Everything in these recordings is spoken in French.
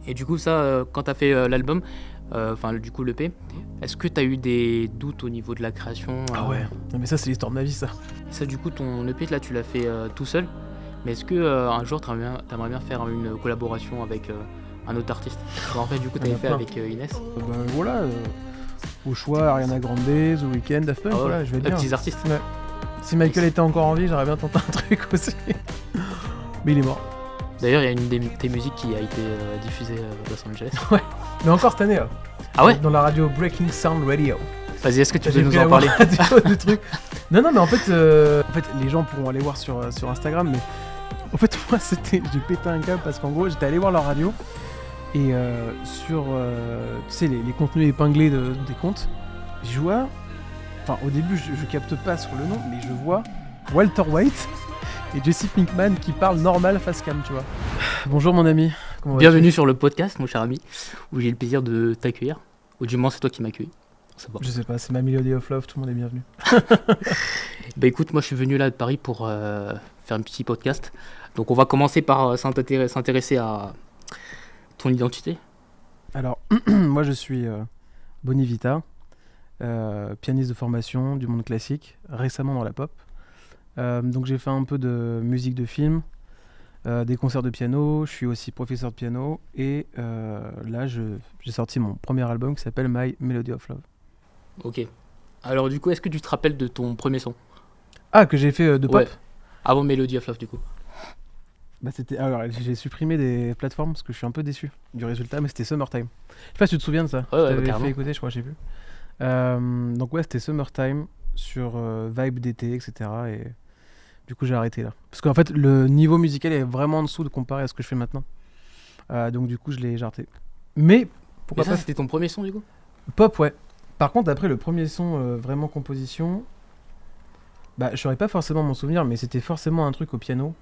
Et du coup, ça, quand tu as fait l'album, enfin du coup l'EP, est-ce que tu as eu des doutes au niveau de la création Ah ouais, non mais ça c'est l'histoire de ma vie ça. Ça, du coup, ton EP, là, tu l'as fait tout seul. Mais est-ce que un jour, t'aimerais bien faire une collaboration avec un autre artiste? En fait, du coup, Il y en t'avais a fait plein. avec Inès. Bah voilà, au choix, Ariana Grande, The Weeknd, Daft Punk, Ah ouais, voilà, je vais bien. petits artistes. Ouais. Si Michael était encore en vie, j'aurais bien tenté un truc aussi. Mais il est mort. D'ailleurs, il y a une de tes musiques qui a été diffusée à Los Angeles. Mais encore cette année là. Ah ouais? Dans la radio Breaking Sound Radio. Vas-y, est-ce que tu peux J'ai nous pris en la parler? radio du truc. Non, mais en fait, les gens pourront aller voir sur Instagram, mais en fait, moi, j'ai pété un câble parce qu'en gros, j'étais allé voir leur radio et sur, tu sais, les contenus épinglés des comptes, je vois, enfin, au début, je capte pas sur le nom, mais je vois Walter White et Jesse Pinkman qui parlent normal face cam, tu vois. Bonjour mon ami. Comment vas-tu ? Bienvenue sur le podcast, mon cher ami, où j'ai le plaisir de t'accueillir. Ou du moins, c'est toi qui m'accueilles. Je sais pas, c'est ma Melody of Love, tout le monde est bienvenu. Bah écoute, moi je suis venu là de Paris pour faire un petit podcast. Donc on va commencer par s'intéresser à ton identité. Alors, moi je suis Bonivita, pianiste de formation du monde classique, récemment dans la pop. Donc j'ai fait un peu de musique de film, des concerts de piano, je suis aussi professeur de piano et là j'ai sorti mon premier album qui s'appelle My Melody of Love. Ok. Alors du coup, est-ce que tu te rappelles de ton premier son? Ah, que j'ai fait de pop. Ouais. Avant Melody of Love du coup. Bah alors j'ai supprimé des plateformes parce que je suis un peu déçu du résultat, mais c'était Summertime. Je sais pas si tu te souviens de ça. Ouais, Je t'avais carrément. fait écouter, je crois, je sais plus. Donc ouais, c'était Summertime sur Vibe d'été, etc. Et du coup j'ai arrêté là. Parce qu'en fait le niveau musical est vraiment en dessous de comparé à ce que je fais maintenant. Donc du coup j'ai arrêté. Mais pourquoi Mais ça, pas c'était ton premier son du coup? pop, ouais. Par contre après le premier son vraiment composition, bah je saurais pas forcément m'en souvenir, mais c'était forcément un truc au piano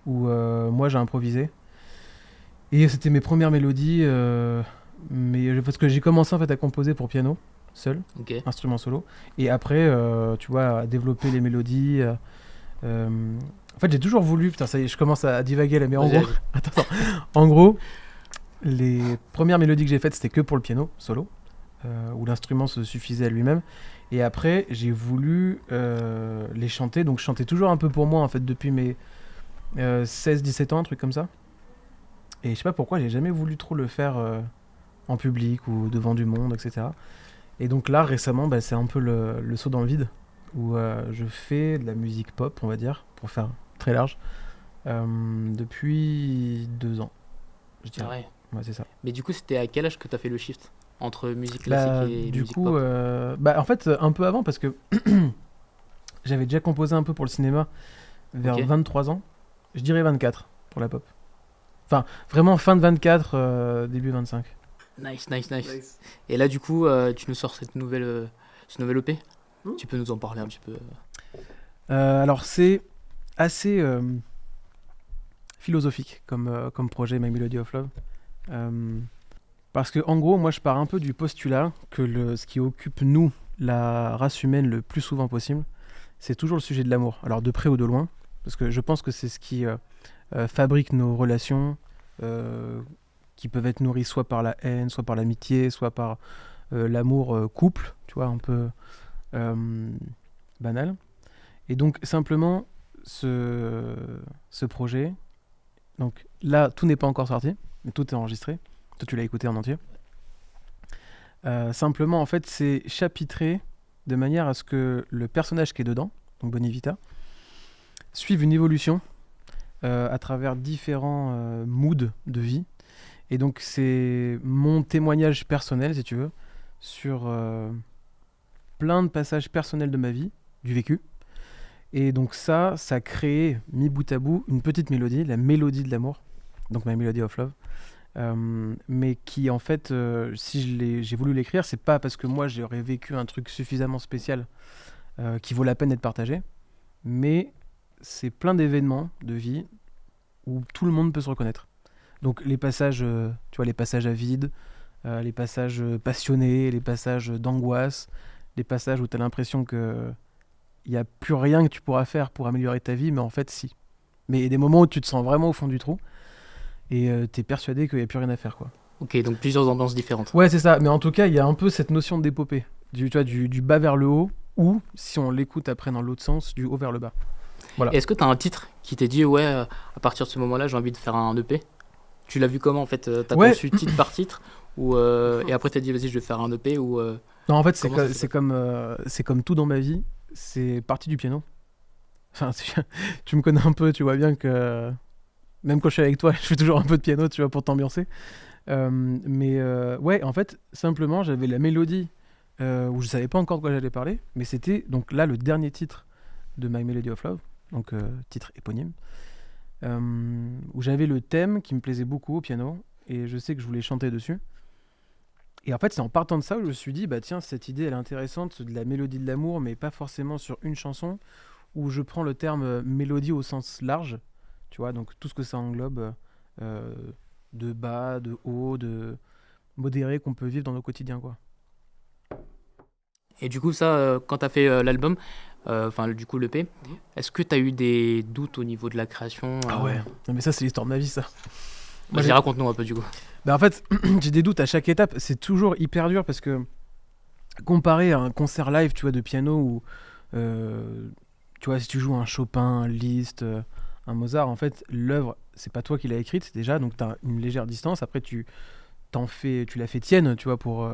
où moi j'ai improvisé. Et c'était mes premières mélodies, mais parce que j'ai commencé en fait à composer pour piano, seul, Ok. instrument solo. Et après, tu vois, à développer les mélodies. En fait, j'ai toujours voulu. Putain, ça y est, je commence à divaguer là, mais en Vas-y, gros, attends. En gros, les premières mélodies que j'ai faites, c'était que pour le piano solo, où l'instrument se suffisait à lui-même. Et après, j'ai voulu les chanter. Donc, je chantais toujours un peu pour moi, en fait, depuis mes 16-17 ans, un truc comme ça. Et je sais pas pourquoi, j'ai jamais voulu trop le faire en public ou devant du monde, etc. Et donc là, récemment, bah, c'est un peu le saut dans le vide, où je fais de la musique pop, on va dire, pour faire très large, depuis 2 ans, je Ah dirais. ouais. Ouais, c'est ça. Mais du coup, c'était à quel âge que t'as fait le shift entre musique classique Bah, et du musique coup, pop? en fait, un peu avant, parce que j'avais déjà composé un peu pour le cinéma vers Ok. 23 ans. Je dirais 24 pour la pop. Enfin, vraiment fin de 24, début 25. Nice. Et là, du coup, tu nous sors ce nouvel EP. Tu peux nous en parler un petit peu? Alors, c'est assez philosophique comme projet My Melody of Love. Parce que, en gros, moi, je pars un peu du postulat que ce qui occupe, nous, la race humaine, le plus souvent possible, c'est toujours le sujet de l'amour. Alors, de près ou de loin. Parce que je pense que c'est ce qui fabrique nos relations, qui peuvent être nourries soit par la haine, soit par l'amitié, soit par l'amour couple, tu vois, un peu banal. Et donc, simplement, ce projet, donc là, tout n'est pas encore sorti, mais tout est enregistré. Toi, tu l'as écouté en entier. Simplement, en fait, c'est chapitré de manière à ce que le personnage qui est dedans, donc Bonivita, suive une évolution à travers différents moods de vie. Et donc, c'est mon témoignage personnel, si tu veux, sur plein de passages personnels de ma vie, du vécu. Et donc ça crée, mis bout à bout, une petite mélodie, la mélodie de l'amour, donc My Melody of Love. Mais qui, en fait, si j'ai voulu l'écrire, c'est pas parce que moi, j'aurais vécu un truc suffisamment spécial qui vaut la peine d'être partagé, mais c'est plein d'événements de vie où tout le monde peut se reconnaître. Donc les passages, tu vois, les passages à vide, les passages passionnés, les passages d'angoisse, les passages où tu as l'impression que il n'y a plus rien que tu pourras faire pour améliorer ta vie, mais en fait, si. Mais il y a des moments où tu te sens vraiment au fond du trou et tu es persuadé qu'il n'y a plus rien à faire, quoi. Ok, donc plusieurs ambiances différentes. Ouais, c'est ça. Mais en tout cas, il y a un peu cette notion d'épopée. Tu vois, du bas vers le haut, ou si on l'écoute après dans l'autre sens, du haut vers le bas. Voilà. Et est-ce que tu as un titre qui t'est dit, ouais, à partir de ce moment-là, j'ai envie de faire un EP? Tu l'as vu comment en fait? T'as Ouais. conçu titre par titre ou, et après t'as dit, vas-y, je vais faire un EP ou Non, en fait, comment ça s'est c'est fait? c'est comme tout dans ma vie. C'est parti du piano. Enfin, tu me connais un peu, tu vois bien que même quand je suis avec toi, je fais toujours un peu de piano, tu vois, pour t'ambiancer. Ouais, en fait, simplement, j'avais la mélodie où je savais pas encore de quoi j'allais parler, mais c'était donc là le dernier titre de My Melody of Love, donc titre éponyme, où j'avais le thème qui me plaisait beaucoup au piano, et je sais que je voulais chanter dessus. Et en fait, c'est en partant de ça où je me suis dit, bah tiens, cette idée, elle est intéressante, de la mélodie de l'amour, mais pas forcément sur une chanson, où je prends le terme mélodie au sens large, tu vois, donc tout ce que ça englobe, euh, de bas, de haut, de modéré qu'on peut vivre dans nos quotidiens, quoi. Et du coup, ça, quand t'as fait l'album, enfin du coup l'EP, Mhm. est-ce que t'as eu des doutes au niveau de la création Ah ouais. Non mais ça, c'est l'histoire de ma vie, ça. Moi, Vas-y, raconte-nous un peu du coup. Bah, en fait, j'ai des doutes à chaque étape. C'est toujours hyper dur parce que comparé à un concert live, tu vois, de piano où, euh, tu vois, si tu joues un Chopin, un Liszt, un Mozart, en fait, l'œuvre, c'est pas toi qui l'as écrite déjà, donc t'as une légère distance. Après, tu la fais tienne, tu vois, pour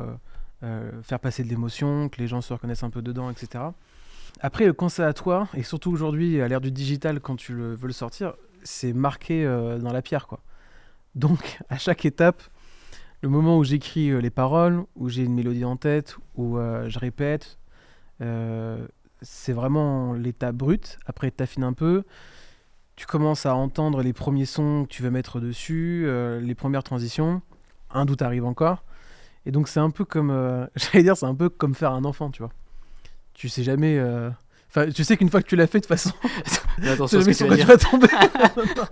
faire passer de l'émotion, que les gens se reconnaissent un peu dedans, etc. Après, quand c'est à toi, et surtout aujourd'hui, à l'ère du digital, quand veux le sortir, c'est marqué dans la pierre, quoi. Donc, à chaque étape, le moment où j'écris les paroles, où j'ai une mélodie en tête, où je répète, euh, c'est vraiment l'état brut. Après, tu affines un peu, tu commences à entendre les premiers sons que tu veux mettre dessus, les premières transitions. Un doute arrive encore. Et donc, c'est un peu comme, j'allais dire, c'est un peu comme faire un enfant, tu vois. Tu sais jamais. Enfin, tu sais qu'une fois que tu l'as fait, de toute façon, Mais tu attention sais à ce jamais que tu sur vas quoi tu dire. vas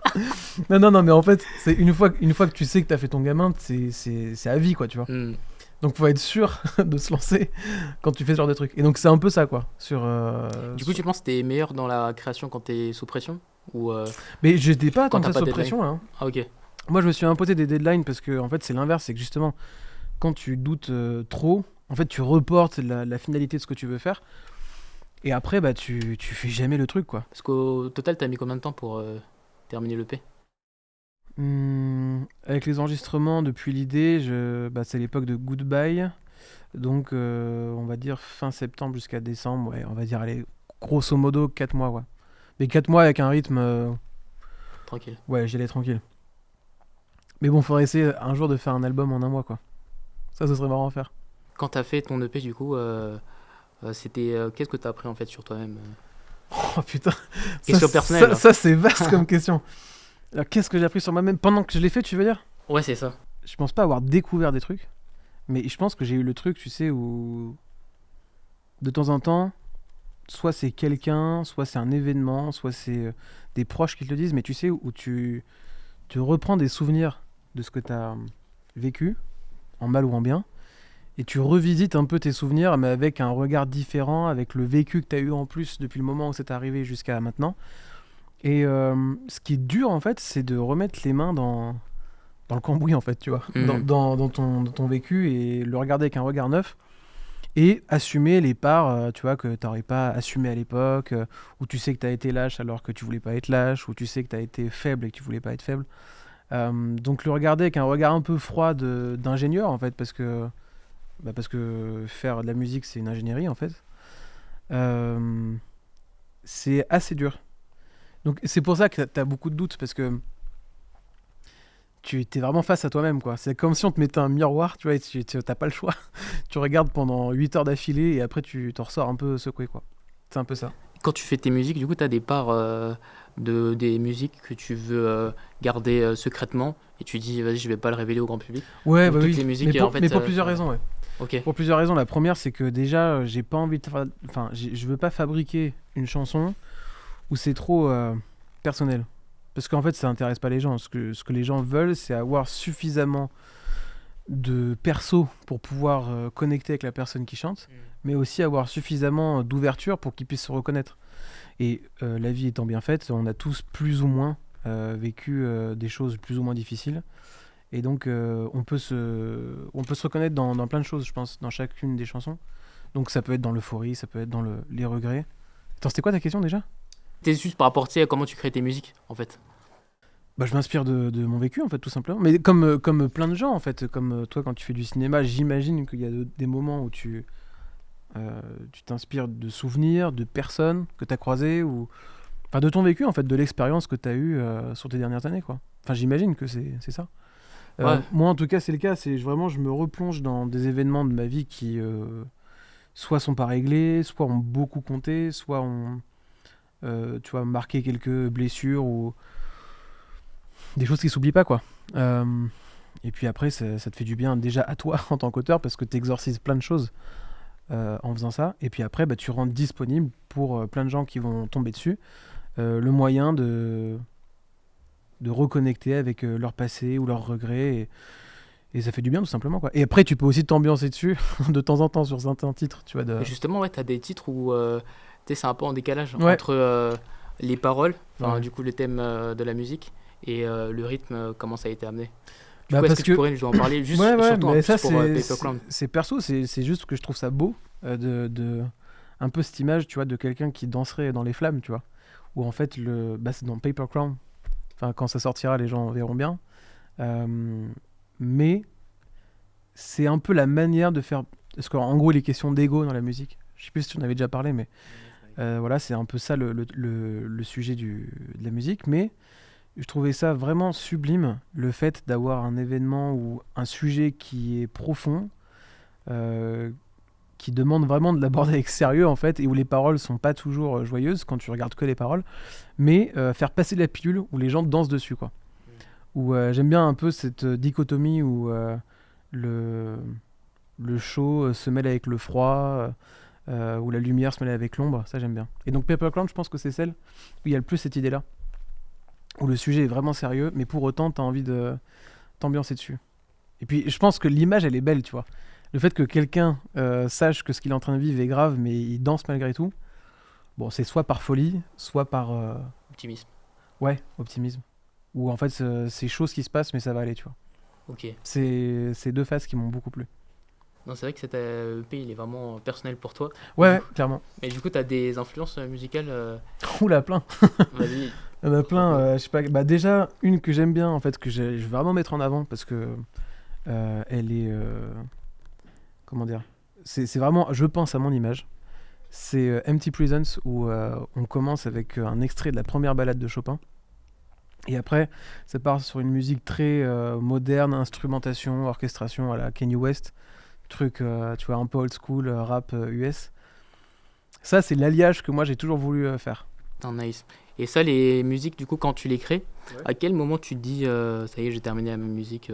tomber. Non, mais en fait, c'est une fois que tu sais que tu as fait ton gamin, c'est à vie, quoi, tu vois. Hmm. Donc faut être sûr de se lancer quand tu fais ce genre de truc. Et donc c'est un peu ça, quoi. Du coup, tu penses que t'es meilleur dans la création quand t'es sous pression ou Mais j'étais pas quand tant que t'as ça pas sous de deadline? pression là, hein. Ah ok. Moi je me suis imposé des deadlines parce que en fait c'est l'inverse, c'est que justement quand tu doutes trop, en fait tu reportes la finalité de ce que tu veux faire. Et après bah tu fais jamais le truc, quoi. Parce qu'au total, t'as mis combien de temps pour terminer l'EP? Avec les enregistrements depuis l'idée, bah, c'est l'époque de Goodbye. Donc on va dire fin septembre jusqu'à décembre, ouais, on va dire allez, grosso modo 4 mois, ouais. Mais 4 mois avec un rythme, Tranquille. ouais, j'y allais tranquille. Mais bon, faudrait essayer un jour de faire un album en un mois, quoi. Ça, ce serait marrant à faire. Quand t'as fait ton EP, du coup, c'était qu'est-ce que t'as appris en fait sur toi-même? Oh putain, Question personnelle, là. ça, c'est vaste comme question. Alors, qu'est-ce que j'ai appris sur moi-même pendant que je l'ai fait, tu veux dire? Ouais, c'est ça. Je pense pas avoir découvert des trucs, mais je pense que j'ai eu le truc, tu sais, où de temps en temps, soit c'est quelqu'un, soit c'est un événement, soit c'est des proches qui te le disent, mais tu sais, où tu reprends des souvenirs de ce que tu as vécu, en mal ou en bien, et tu revisites un peu tes souvenirs, mais avec un regard différent, avec le vécu que tu as eu en plus depuis le moment où c'est arrivé jusqu'à maintenant. Et ce qui est dur, en fait, c'est de remettre les mains dans le cambouis, en fait, tu vois, Mhm. dans ton vécu, et le regarder avec un regard neuf, et assumer les parts, tu vois, que tu n'aurais pas assumé à l'époque, où tu sais que tu as été lâche alors que tu voulais pas être lâche, où tu sais que tu as été faible et que tu voulais pas être faible. Donc le regarder avec un regard un peu froid d'ingénieur, en fait, parce que faire de la musique, c'est une ingénierie, en fait. Euh, c'est assez dur. Donc c'est pour ça que tu as beaucoup de doutes, parce que tu es vraiment face à toi-même, quoi. C'est comme si on te mettait un miroir, tu vois, et tu n'as pas le choix. Tu regardes pendant 8 heures d'affilée, et après tu t'en ressors un peu secoué, quoi. C'est un peu ça. Quand tu fais tes musiques, du coup, t'as des parts des musiques que tu veux garder secrètement et tu dis, vas-y, je vais pas le révéler au grand public. Ouais, Ou bah toutes oui. les musiques, en Mais fait, pour plusieurs raisons, ouais. ok. Pour plusieurs raisons. La première, c'est que déjà, j'ai pas envie de faire... Enfin, je veux pas fabriquer une chanson où c'est trop personnel. Parce qu'en fait, ça intéresse pas les gens. Ce que les gens veulent, c'est avoir suffisamment de perso pour pouvoir connecter avec la personne qui chante, mais aussi avoir suffisamment d'ouverture pour qu'ils puissent se reconnaître. Et la vie étant bien faite, on a tous plus ou moins vécu des choses plus ou moins difficiles. Et donc, on peut se reconnaître dans plein de choses, je pense, dans chacune des chansons. Donc, ça peut être dans l'euphorie, ça peut être dans les regrets. Attends, c'était quoi ta question déjà? C'est juste par rapport, tu sais, à comment tu crées tes musiques, en fait. Bah, je m'inspire de mon vécu, en fait, tout simplement. Mais comme plein de gens, en fait, comme toi, quand tu fais du cinéma, j'imagine qu'il y a des moments où tu t'inspires de souvenirs, de personnes que tu as croisées, ou enfin, de ton vécu, en fait, de l'expérience que tu as eue sur tes dernières années, quoi. Enfin, j'imagine que c'est ça. Ouais, Moi, en tout cas, c'est le cas. Vraiment, je me replonge dans des événements de ma vie qui soit sont pas réglés, soit ont beaucoup compté, soit ont, tu vois, marqué quelques blessures ou des choses qui s'oublient pas, quoi. Et puis après, ça te fait du bien déjà à toi en tant qu'auteur parce que tu exorcises plein de choses en faisant ça. Et puis après, bah, tu rends disponible pour plein de gens qui vont tomber dessus le moyen de reconnecter avec leur passé ou leurs regrets. Et ça fait du bien tout simplement, quoi. Et après, tu peux aussi t'ambiancer dessus de temps en temps sur certains titres, tu vois. et justement, ouais, t'as des titres où tu sais, c'est un peu en décalage Ouais. entre les paroles, enfin, Ouais. du coup, le thème de la musique, et le rythme, comment ça a été amené. Du Bah, coup, est-ce parce que tu que pourrais nous en parler juste, ouais, surtout en mais plus ça, pour Paper Crown? c'est perso, c'est juste que je trouve ça beau un peu cette image, tu vois, de quelqu'un qui danserait dans les flammes, tu vois. Où en fait, bah, c'est dans Paper Crown. Enfin, quand ça sortira, les gens verront bien. Euh, mais c'est un peu la manière de faire. Parce qu'en gros, il est question d'ego dans la musique. Je sais plus si tu en avais déjà parlé, mais voilà, c'est un peu ça le sujet de la musique. Mais je trouvais ça vraiment sublime, le fait d'avoir un événement ou un sujet qui est profond, euh, qui demande vraiment de l'aborder avec sérieux en fait, et où les paroles sont pas toujours joyeuses quand tu regardes que les paroles, mais faire passer la pilule où les gens dansent dessus, quoi. Où j'aime bien un peu cette dichotomie où le, le chaud se mêle avec le froid, où la lumière se mêle avec l'ombre, ça j'aime bien. Et donc Papercrown, je pense que c'est celle où il y a le plus cette idée-là, où le sujet est vraiment sérieux, mais pour autant t'as envie de t'ambiancer dessus. Et puis je pense que l'image elle est belle, tu vois. Le fait que quelqu'un sache que ce qu'il est en train de vivre est grave, mais il danse malgré tout, bon, c'est soit par folie, soit par Optimisme. ouais, optimisme. Ou en fait, c'est chose qui se passe, mais ça va aller, tu vois. Ok. C'est deux phases qui m'ont beaucoup plu. Non, c'est vrai que cet EP, il est vraiment personnel pour toi. Ouais, Du ouais, coup, clairement. mais du coup, t'as des influences musicales. Oula, plein. Vas-y. Il y en a plein. Raconte-nous. Je sais pas. Bah déjà, une que j'aime bien, en fait, je veux vraiment mettre en avant parce que elle est. Comment dire. C'est vraiment. Je pense à mon image. C'est Empty Prisons où on commence avec un extrait de la première ballade de Chopin. Et après, ça part sur une musique très moderne, instrumentation, orchestration à la Kanye West. Truc, tu vois, un peu old school, rap US. Ça, c'est l'alliage que moi j'ai toujours voulu faire. Ah, nice. Et ça, les musiques, du coup, quand tu les crées, Ouais. à quel moment tu te dis, ça y est, j'ai terminé ma musique,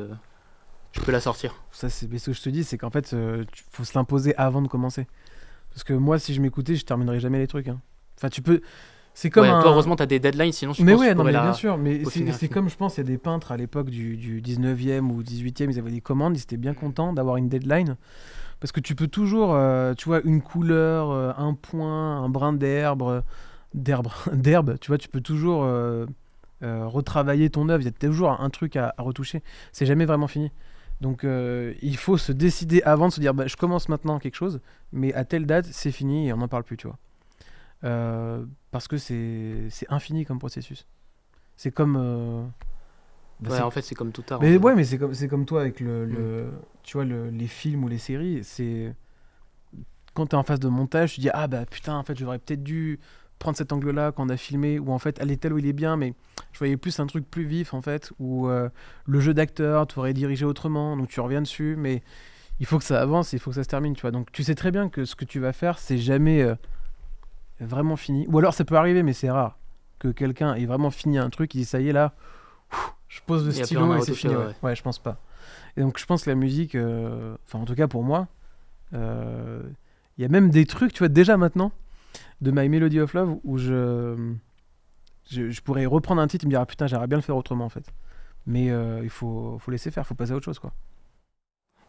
je peux la sortir? Ça, c'est mais ce que je te dis, c'est qu'en fait, faut se l'imposer avant de commencer. Parce que moi, si je m'écoutais, je terminerais jamais les trucs, hein. Enfin, tu peux. C'est comme Ouais, toi, un. heureusement, t'as des deadlines, sinon je Mais pense que tu ouais, non, pourrais mais bien la sûr. Mais peaufiner c'est infiniment. comme, je pense, il y a des peintres à l'époque du 19e ou 18e, ils avaient des commandes, ils étaient bien contents d'avoir une deadline. Parce que tu peux toujours, tu vois, une couleur, un point, un brin d'herbe, tu vois, tu peux toujours retravailler ton œuvre. Il y a toujours un truc à retoucher. C'est jamais vraiment fini. Donc il faut se décider avant de se dire, bah, je commence maintenant quelque chose, mais à telle date, c'est fini et on n'en parle plus, tu vois. Parce que c'est infini comme processus. C'est comme... bah, Ouais, en fait, c'est comme tout art, en mais fait, hein. ouais, mais c'est comme toi avec Mm. tu vois, les films ou les séries. C'est quand t'es en phase de montage, tu dis ah bah putain, en fait, j'aurais peut-être dû prendre cet angle-là quand on a filmé, ou en fait, elle est telle où il est bien, mais je voyais plus un truc plus vif en fait, ou le jeu d'acteur, tu aurais dirigé autrement, donc tu reviens dessus, mais il faut que ça avance, il faut que ça se termine, tu vois. Donc tu sais très bien que ce que tu vas faire, c'est jamais vraiment fini. Ou alors ça peut arriver, mais c'est rare que quelqu'un ait vraiment fini un truc, il dit ça y est là, je pose le Il n'y a plus rien stylo à et c'est retoucher, fini, ouais, ouais. ouais. Ouais, je pense pas. Et donc je pense que la musique, enfin en tout cas pour moi, euh, il y a même des trucs, tu vois, déjà maintenant, de My Melody of Love, où je pourrais reprendre un titre et me dire ah putain, j'aimerais bien le faire autrement en fait. Mais faut laisser faire, faut passer à autre chose, quoi.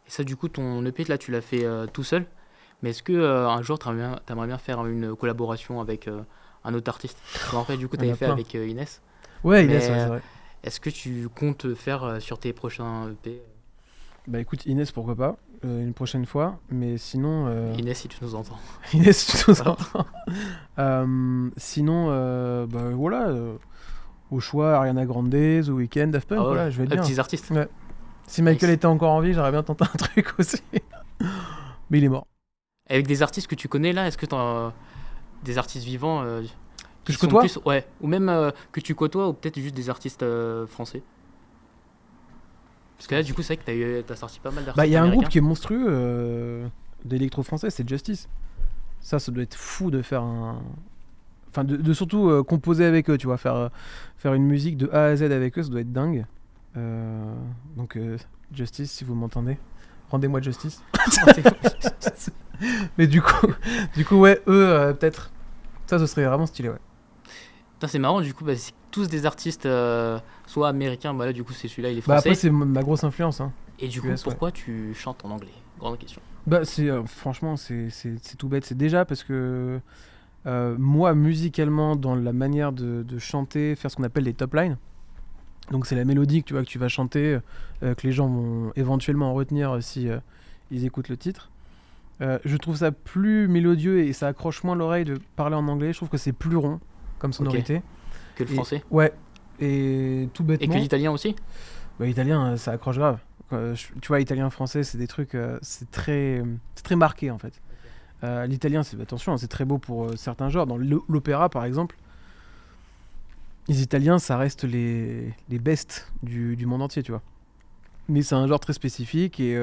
Et ça, du coup, ton EP, là, tu l'as fait tout seul. Mais est-ce que un jour, t'aimerais bien faire une collaboration avec un autre artiste? Je me rappelle, du coup, Il y en t'avais a fait plein. avec Inès. Ouais, Inès, ouais, Mais c'est vrai. Est-ce que tu comptes faire sur tes prochains EP? Bah écoute, Inès, pourquoi pas, une prochaine fois, mais sinon... Inès, si tu nous entends. Inès, tu nous Voilà. entends. Sinon, bah voilà, au choix, Ariana Grande, The Weeknd, Daft Punk, Ah ouais, voilà, je vais être bien. petits artistes. Ouais. Si Michael Nice. était encore en vie, j'aurais bien tenté un truc aussi. Mais il est mort. Avec des artistes que tu connais là, est-ce que t'as des artistes vivants Que qui je sont côtoie. plus, ouais, ou même que tu côtoies, ou peut-être juste des artistes français? Parce que là, du coup, c'est vrai que t'as sorti pas mal Bah, il d'artistes y a un groupe américains. qui est monstrueux d'électro-français, c'est Justice. Ça doit être fou de faire un. Enfin, de surtout composer avec eux, tu vois. Faire une musique de A à Z avec eux, ça doit être dingue. Donc, Justice, si vous m'entendez, rendez-moi Justice. Mais du coup, ouais, eux, peut-être. Ça, ce serait vraiment stylé, ouais. Putain, c'est marrant, du coup, bah, c'est tous des artistes soit américains, bah là, du coup, c'est celui-là, il est Bah, après, français. c'est ma grosse influence, hein. Et du coup, US, ouais. pourquoi tu chantes en anglais? Grande question. Bah, franchement, c'est tout bête. C'est déjà parce que moi, musicalement, dans la manière de chanter, faire ce qu'on appelle les top lines. Donc, c'est la mélodie que tu vas chanter, que les gens vont éventuellement en retenir si ils écoutent le titre. Je trouve ça plus mélodieux et ça accroche moins l'oreille de parler en anglais. Je trouve que c'est plus rond comme sonorité. Que le Et, français. ouais. Et tout Et que bêtement, l'italien aussi? bah, italien, ça accroche grave. Tu vois, italien, français, c'est des trucs, c'est très marqué en fait. L'italien, attention, hein, c'est très beau pour certains genres. Dans l'opéra, par exemple, les Italiens, ça reste les bestes du monde entier, tu vois. Mais c'est un genre très spécifique et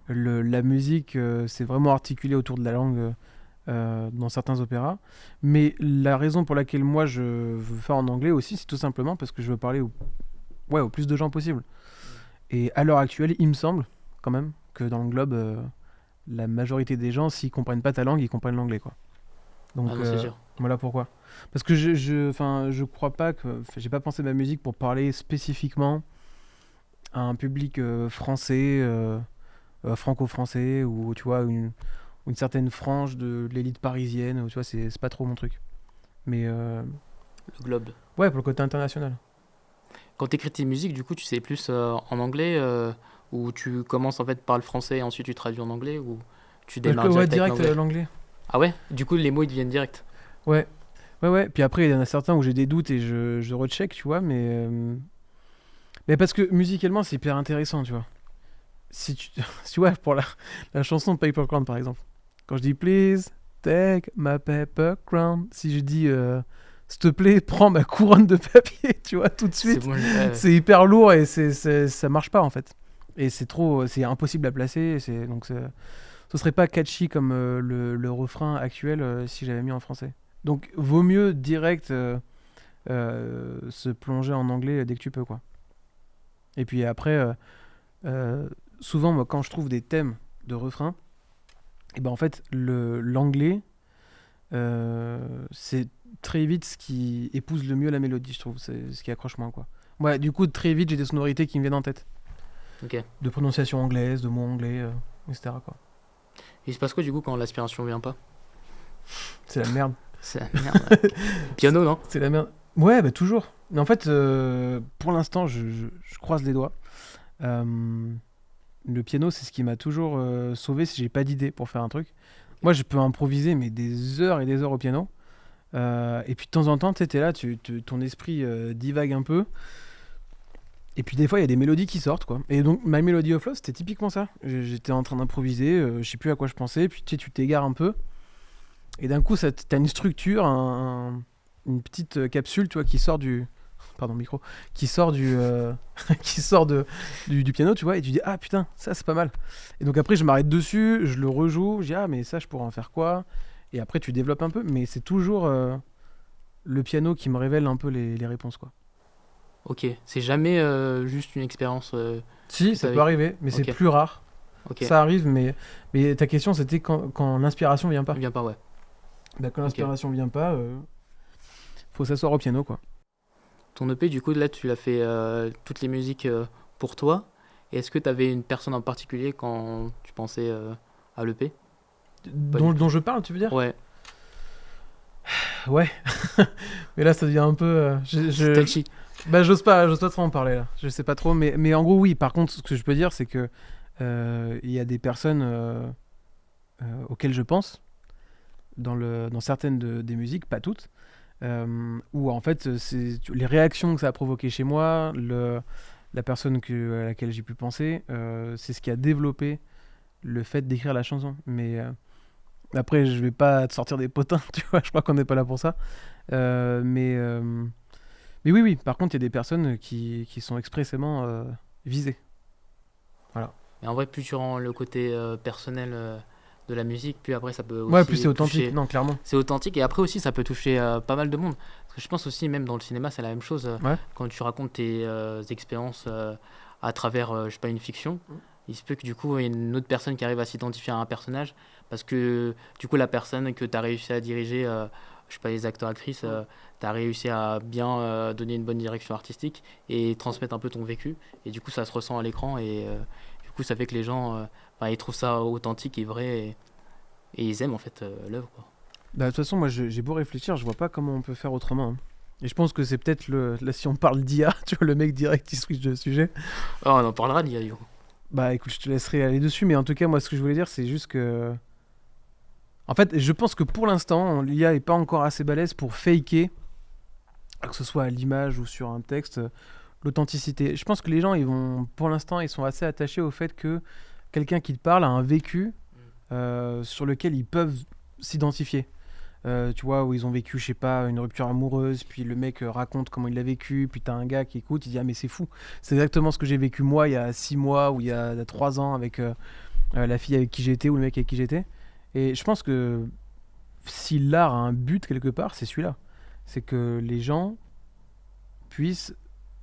la musique, c'est vraiment articulé autour de la langue dans certains opéras. Mais la raison pour laquelle moi je veux faire en anglais aussi, c'est tout simplement parce que je veux parler au plus de gens possible. Et à l'heure actuelle, il me semble quand même que dans le globe, la majorité des gens, s'ils comprennent pas ta langue, ils comprennent l'anglais, quoi. Ah Donc non, c'est sûr. voilà pourquoi. Parce que je crois pas que, enfin, j'ai pas pensé ma musique pour parler spécifiquement à un public français, franco-français, ou tu vois une certaine frange de l'élite parisienne. Tu vois, c'est pas trop mon truc. Mais Le globe. ouais, pour le côté international. Quand t'écris tes musiques, du coup, tu sais plus en anglais ou tu commences en fait par le français et ensuite tu traduis en anglais ou tu démarres Ouais, direct avec direct l'anglais? l'anglais. Ah ouais? Du coup, les mots ils deviennent direct. Ouais. Ouais. Puis après, il y en a certains où j'ai des doutes et je recheck, tu vois, mais parce que musicalement, c'est hyper intéressant, tu vois. Si tu, si tu vois, pour la chanson de Paper Crown, par exemple. Quand je dis please take my paper crown, si je dis s'il te plaît, prends ma couronne de papier, tu vois, tout de C'est suite, bon, c'est hyper lourd et ça marche pas en fait. Et c'est impossible à placer. Ce serait pas catchy comme le refrain actuel si j'avais mis en français. Donc, vaut mieux direct se plonger en anglais dès que tu peux, quoi. Et puis après, euh, souvent, moi, quand je trouve des thèmes de refrain, et ben en fait, l'anglais, c'est très vite ce qui épouse le mieux la mélodie, je trouve. C'est ce qui accroche moins, quoi. Ouais, du coup, très vite, j'ai des sonorités qui me viennent en tête. ok. De prononciation anglaise, de mots anglais, etc., quoi. Il se passe quoi du coup quand l'aspiration vient pas? C'est la merde. C'est la merde. Piano, non? C'est la merde. Ouais, bah toujours. Mais en fait, pour l'instant, je croise les doigts. Euh, le piano, c'est ce qui m'a toujours sauvé si j'ai pas d'idée pour faire un truc. Moi, je peux improviser, mais des heures et des heures au piano. Et puis de temps en temps, tu sais, t'es là, ton esprit divague un peu. Et puis des fois, il y a des mélodies qui sortent, quoi. Et donc, My Melody of Love, c'était typiquement ça. J'étais en train d'improviser, je sais plus à quoi je pensais, puis tu sais, tu t'égares un peu. Et d'un coup, t'as une structure, une petite capsule, tu vois, qui sort du. Pardon, micro. Qui sort qui sort du piano, tu vois, et tu dis, ah putain, ça c'est pas mal. Et donc après, je m'arrête dessus, je le rejoue, je dis, ah mais ça, je pourrais en faire quoi? Et après, tu développes un peu, mais c'est toujours le piano qui me révèle un peu les réponses, quoi. Ok. C'est jamais juste une expérience Si, que ça t'as peut vécue. arriver, mais c'est Ok. plus rare. Ok. Ça arrive, mais ta question, c'était quand l'inspiration vient pas. Il vient pas, ouais. Bah, quand Ok. l'inspiration vient pas, faut s'asseoir au piano, quoi. Ton EP, du coup, là, tu l'as fait toutes les musiques pour toi. Et est-ce que tu avais une personne en particulier quand tu pensais à l'EP? Pas du Dont tout. je parle, tu veux dire? Ouais. Ouais. Mais là, ça devient un peu. C'est touchy. Bah, j'ose pas trop en parler là. Je sais pas trop, mais en gros, oui. Par contre, ce que je peux dire, c'est que il y a des personnes auxquelles je pense dans certaines des musiques, pas toutes, où en fait, les réactions que ça a provoqué chez moi, la personne à laquelle j'ai pu penser, c'est ce qui a développé le fait d'écrire la chanson. Mais après, je vais pas te sortir des potins, tu vois. Je crois qu'on n'est pas là pour ça. Euh, mais euh, mais oui, oui. Par contre, il y a des personnes qui sont expressément visées. Voilà. Mais en vrai, plus tu rends le côté personnel de la musique, puis après ça peut Ouais, plus c'est aussi authentique. toucher. Non, clairement. C'est authentique et après aussi ça peut toucher pas mal de monde. Parce que je pense aussi, même dans le cinéma, c'est la même chose. Ouais. Quand tu racontes tes expériences à travers, je sais pas, une fiction, il se peut que du coup, il y ait une autre personne qui arrive à s'identifier à un personnage. Parce que du coup, la personne que tu as réussi à diriger, je sais pas, les acteurs, actrices, tu as réussi à bien donner une bonne direction artistique et transmettre un peu ton vécu. Et du coup, ça se ressent à l'écran et du coup, ça fait que les gens, ils trouvent ça authentique et vrai et ils aiment en fait l'œuvre, quoi. Bah, de toute façon, moi, j'ai beau réfléchir, je vois pas comment on peut faire autrement, hein. Et je pense que c'est peut-être là, si on parle d'IA, tu vois, le mec direct, il switch de sujet. Ah, on en parlera de l'IA, du coup. Bah, écoute, je te laisserai aller dessus, mais en tout cas, moi, ce que je voulais dire, c'est juste que. En fait, je pense que pour l'instant, l'IA est pas encore assez balèze pour faker, que ce soit à l'image ou sur un texte, l'authenticité. Je pense que les gens, pour l'instant, ils sont assez attachés au fait que quelqu'un qui te parle a un vécu sur lequel ils peuvent s'identifier. Tu vois, où ils ont vécu, je sais pas, une rupture amoureuse, puis le mec raconte comment il l'a vécu, puis t'as un gars qui écoute, il dit ah mais c'est fou, c'est exactement ce que j'ai vécu moi il y a 6 mois ou il y a 3 ans avec la fille avec qui j'étais ou le mec avec qui j'étais. Et je pense que si l'art a un but quelque part, c'est celui-là. C'est que les gens puissent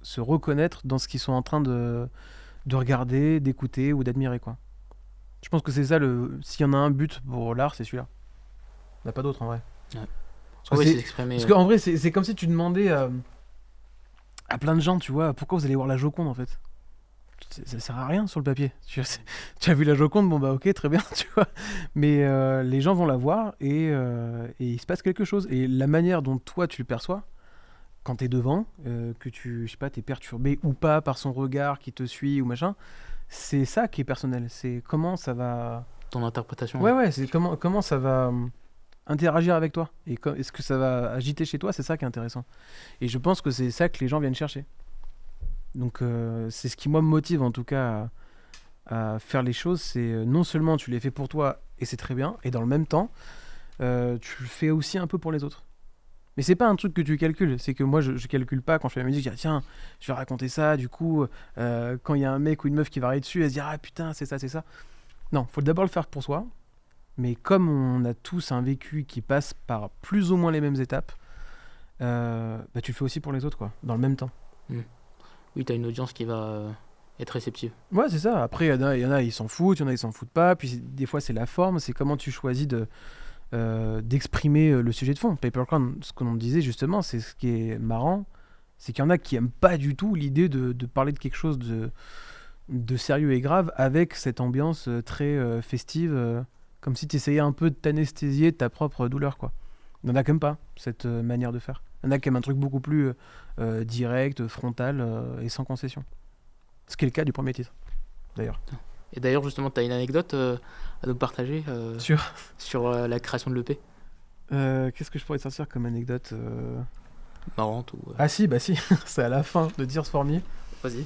se reconnaître dans ce qu'ils sont en train de regarder, d'écouter ou d'admirer, quoi. Je pense que c'est ça, s'il y en a un but pour l'art, c'est celui-là. Il n'y en a pas d'autre en vrai. Ouais. Parce Ah que oui, c'est c'est exprimé. parce qu'en vrai, c'est comme si tu demandais à plein de gens, tu vois, pourquoi vous allez voir la Joconde en fait. Ça sert à rien sur le papier. Tu as vu la Joconde, bon bah ok, très bien, tu vois. Mais les gens vont la voir et il se passe quelque chose. Et la manière dont toi tu le perçois, quand t'es devant, que je sais pas, t'es perturbé ou pas par son regard qui te suit ou machin, c'est ça qui est personnel. C'est comment ça va. Ton interprétation. Ouais, ouais, c'est comment ça va interagir avec toi. Et est-ce que ça va agiter chez toi, c'est ça qui est intéressant. Et je pense que c'est ça que les gens viennent chercher. Donc c'est ce qui moi me motive en tout cas à faire les choses, c'est non seulement tu les fais pour toi et c'est très bien, et dans le même temps, tu le fais aussi un peu pour les autres. Mais c'est pas un truc que tu calcules, c'est que moi je calcule pas quand je fais la musique, je dis ah, tiens, je vais raconter ça, du coup, quand il y a un mec ou une meuf qui va rire dessus, elle se dit ah putain, c'est ça, c'est ça. Non, faut d'abord le faire pour soi, mais comme on a tous un vécu qui passe par plus ou moins les mêmes étapes, bah, tu le fais aussi pour les autres, quoi, dans le même temps. Mm. Oui, t'as une audience qui va être réceptive. Ouais, c'est ça. Après, il y en a, ils s'en foutent, il y en a, ils s'en foutent pas. Puis des fois, c'est la forme, c'est comment tu choisis d'exprimer le sujet de fond. Paper Crown, ce qu'on disait justement, c'est ce qui est marrant, c'est qu'il y en a qui aiment pas du tout l'idée de parler de quelque chose de sérieux et grave avec cette ambiance très festive, comme si tu essayais un peu de t'anesthésier de ta propre douleur, quoi. Il y en a qui aiment pas cette manière de faire. Il y en a qui aiment un truc beaucoup plus direct, frontal et sans concession. Ce qui est le cas du premier titre, d'ailleurs. Et d'ailleurs, justement, t'as une anecdote à nous partager Sûr. sur la création de l'EP, Qu'est-ce que je pourrais te sortir comme anecdote marrante ou. Ah si, bah si, c'est à la fin de Tears for Me. Vas-y.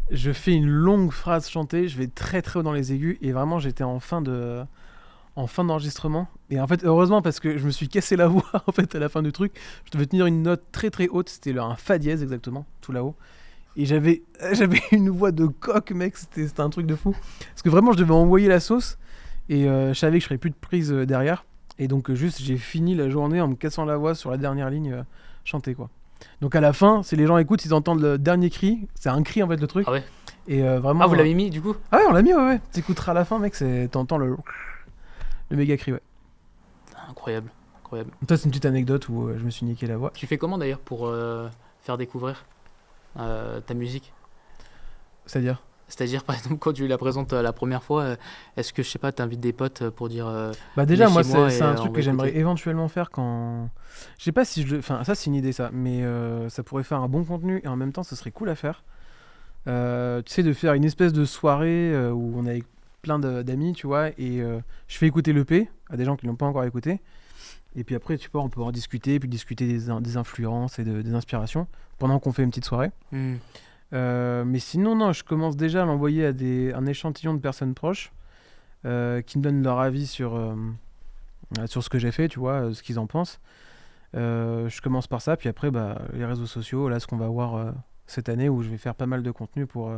Je fais une longue phrase chantée, je vais très très haut dans les aigus, et vraiment j'étais en fin d'enregistrement. Et en fait, heureusement, parce que je me suis cassé la voix en fait à la fin du truc, je devais tenir une note très très haute, c'était un fa dièse exactement, tout là-haut. Et j'avais une voix de coq, mec, c'était un truc de fou. Parce que vraiment, je devais envoyer la sauce, et je savais que je ferais plus de prise derrière. Et donc, juste, j'ai fini la journée en me cassant la voix sur la dernière ligne chantée, quoi. Donc, à la fin, si les gens écoutent, ils entendent le dernier cri. C'est un cri, en fait, le truc. Ah ouais. Et vraiment. Ah, vous l'avez mis du coup? Ah ouais, on l'a mis, ouais, ouais. T'écouteras à la fin, mec, t'entends le méga cri, ouais. Incroyable, incroyable. Ça, c'est une petite anecdote où je me suis niqué la voix. Tu fais comment d'ailleurs pour faire découvrir ta musique? C'est-à-dire C'est-à-dire, par exemple, quand tu la présentes la première fois, est-ce que, je sais pas, t'invites des potes pour dire Bah venez déjà, moi, chez moi c'est et un on truc va que j'aimerais écouter? éventuellement faire quand... Je sais pas si je le... Enfin, ça, c'est une idée, ça. Mais ça pourrait faire un bon contenu et en même temps, ce serait cool à faire. Tu sais, de faire une espèce de soirée où on est avec plein d'amis, tu vois, et je fais écouter l'EP à des gens qui l'ont pas encore écouté. Et puis après, tu vois, on peut en discuter, puis discuter des influences et des inspirations pendant qu'on fait une petite soirée. Hmm. Mais sinon, non, je commence déjà à l'envoyer à un échantillon de personnes proches qui me donnent leur avis sur ce que j'ai fait, tu vois, ce qu'ils en pensent. Je commence par ça, puis après, bah, les réseaux sociaux, là, ce qu'on va voir cette année, où je vais faire pas mal de contenu pour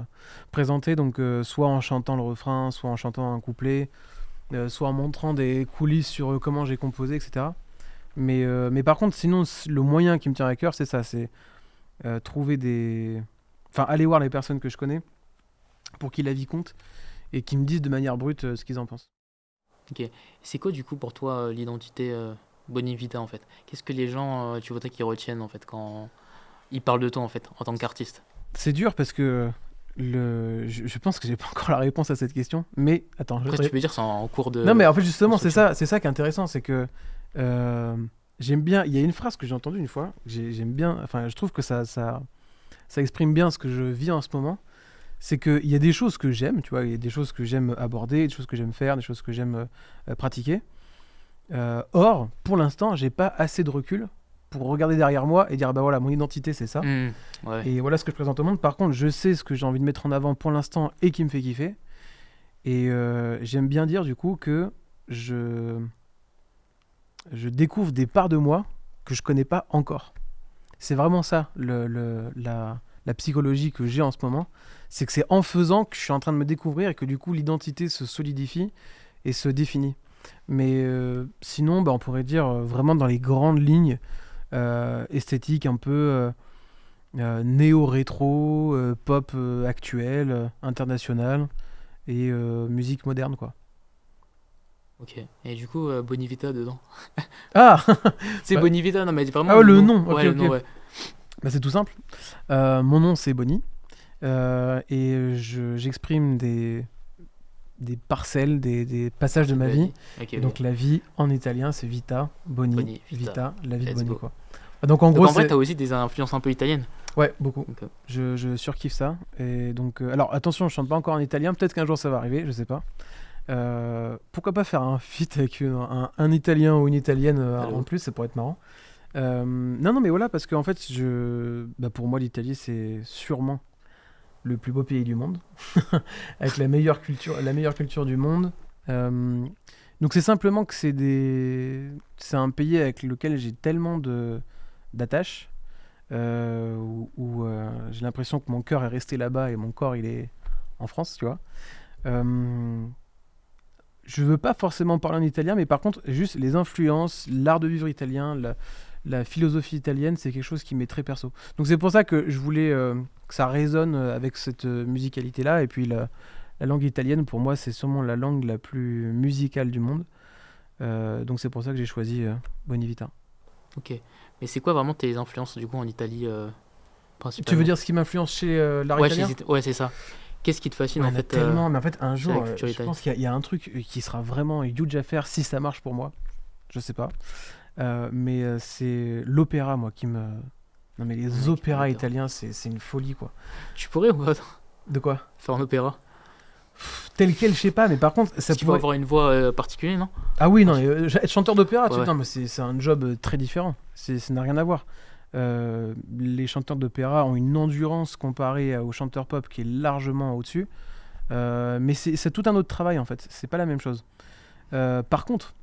présenter, donc soit en chantant le refrain, soit en chantant un couplet, soit en montrant des coulisses sur comment j'ai composé, etc. Mais par contre, sinon, le moyen qui me tient à cœur, c'est ça, c'est trouver des... Enfin, aller voir les personnes que je connais pour qui la vie compte et qui me disent de manière brute ce qu'ils en pensent. Ok. C'est quoi, du coup, pour toi, l'identité Bonnie Vita, en fait? Qu'est-ce que les gens, tu voudrais qu'ils retiennent, en fait, quand ils parlent de toi, en fait, en tant qu'artiste? C'est dur parce que je pense que j'ai pas encore la réponse à cette question, mais attends, Après, si tu peux dire, c'est en cours non, de mais en fait, justement, construction. c'est ça qui est intéressant, c'est que euh, j'aime bien. Il y a une phrase que j'ai entendue une fois, j'aime bien. Enfin, je trouve que ça exprime bien ce que je vis en ce moment. C'est qu'il y a des choses que j'aime, tu vois, il y a des choses que j'aime aborder, des choses que j'aime faire, des choses que j'aime pratiquer. Or, pour l'instant, j'ai pas assez de recul pour regarder derrière moi et dire, bah voilà, mon identité, c'est ça. Hmm. Ouais. Et voilà ce que je présente au monde. Par contre, je sais ce que j'ai envie de mettre en avant pour l'instant et qui me fait kiffer. Et j'aime bien dire du coup que je, je découvre des parts de moi que je connais pas encore. C'est vraiment ça, la psychologie que j'ai en ce moment. C'est que c'est en faisant que je suis en train de me découvrir et que du coup l'identité se solidifie et se définit. Mais sinon, bah, on pourrait dire vraiment dans les grandes lignes esthétiques un peu néo-rétro, pop actuel, international et musique moderne, quoi. Ok. Et du coup, Bonnie Vita dedans. Ah C'est bah, Bonnie Vita, non, mais vraiment ah ouais, le le nom. nom, ok, Ouais, le nom, ok. ouais. Bah, c'est tout simple. Mon nom, c'est Bonnie. Et j'exprime des parcelles, des passages de Partie de ma la vie. vie. Ok, Et ok. donc la vie en italien, c'est vita, Boni, Bonnie Vita. vita, la vie de Let's Boni, go. quoi. Donc en Donc gros, en vrai, c'est... t'as aussi des influences un peu italiennes. Ouais, beaucoup. Donc, Je surkiffe ça. Et donc, alors attention, je chante pas encore en italien. Peut-être qu'un jour ça va arriver, je sais pas. Pourquoi pas faire un feat avec un Italien ou une Italienne en allô? plus, ça pourrait être marrant. Non, non, mais voilà, parce qu'en fait, bah, pour moi, l'Italie, c'est sûrement le plus beau pays du monde, avec la meilleure culture du monde. Euh, donc c'est simplement que c'est un pays avec lequel j'ai tellement d'attaches, où j'ai l'impression que mon cœur est resté là-bas et mon corps il est en France, tu vois. Euh, je veux pas forcément parler en italien, mais par contre, juste les influences, l'art de vivre italien, la philosophie italienne, c'est quelque chose qui m'est très perso. Donc c'est pour ça que je voulais que ça résonne avec cette musicalité-là. Et puis la langue italienne, pour moi, c'est sûrement la langue la plus musicale du monde. Donc c'est pour ça que j'ai choisi Bonivita. Ok. Mais c'est quoi vraiment tes influences du coup en Italie Tu veux principalement? dire ce qui m'influence chez l'art Ouais, italien? ouais, c'est ça. Qu'est-ce qui te fascine Ouais, en il y en a fait tellement, mais en fait, un chez la jour, culture je italienne? pense qu'il y a un truc qui sera vraiment huge à faire si ça marche pour moi. Je sais pas. Mais c'est l'opéra, moi, qui me. Non, mais les Mec, opéras l'opéra. italiens, c'est une folie, quoi. Tu pourrais ou pas De quoi? faire un opéra? Tel quel, je sais pas, mais par contre, ça Parce qu'il faut pourrait. avoir une voix particulière, non? Ah oui, non, Parti- être chanteur d'opéra, Ouais, ouais. non, mais c'est un job très différent. Ça n'a rien à voir. Les chanteurs d'opéra ont une endurance comparée aux chanteurs pop qui est largement au-dessus. Mais c'est tout un autre travail, en fait. C'est pas la même chose. Par contre,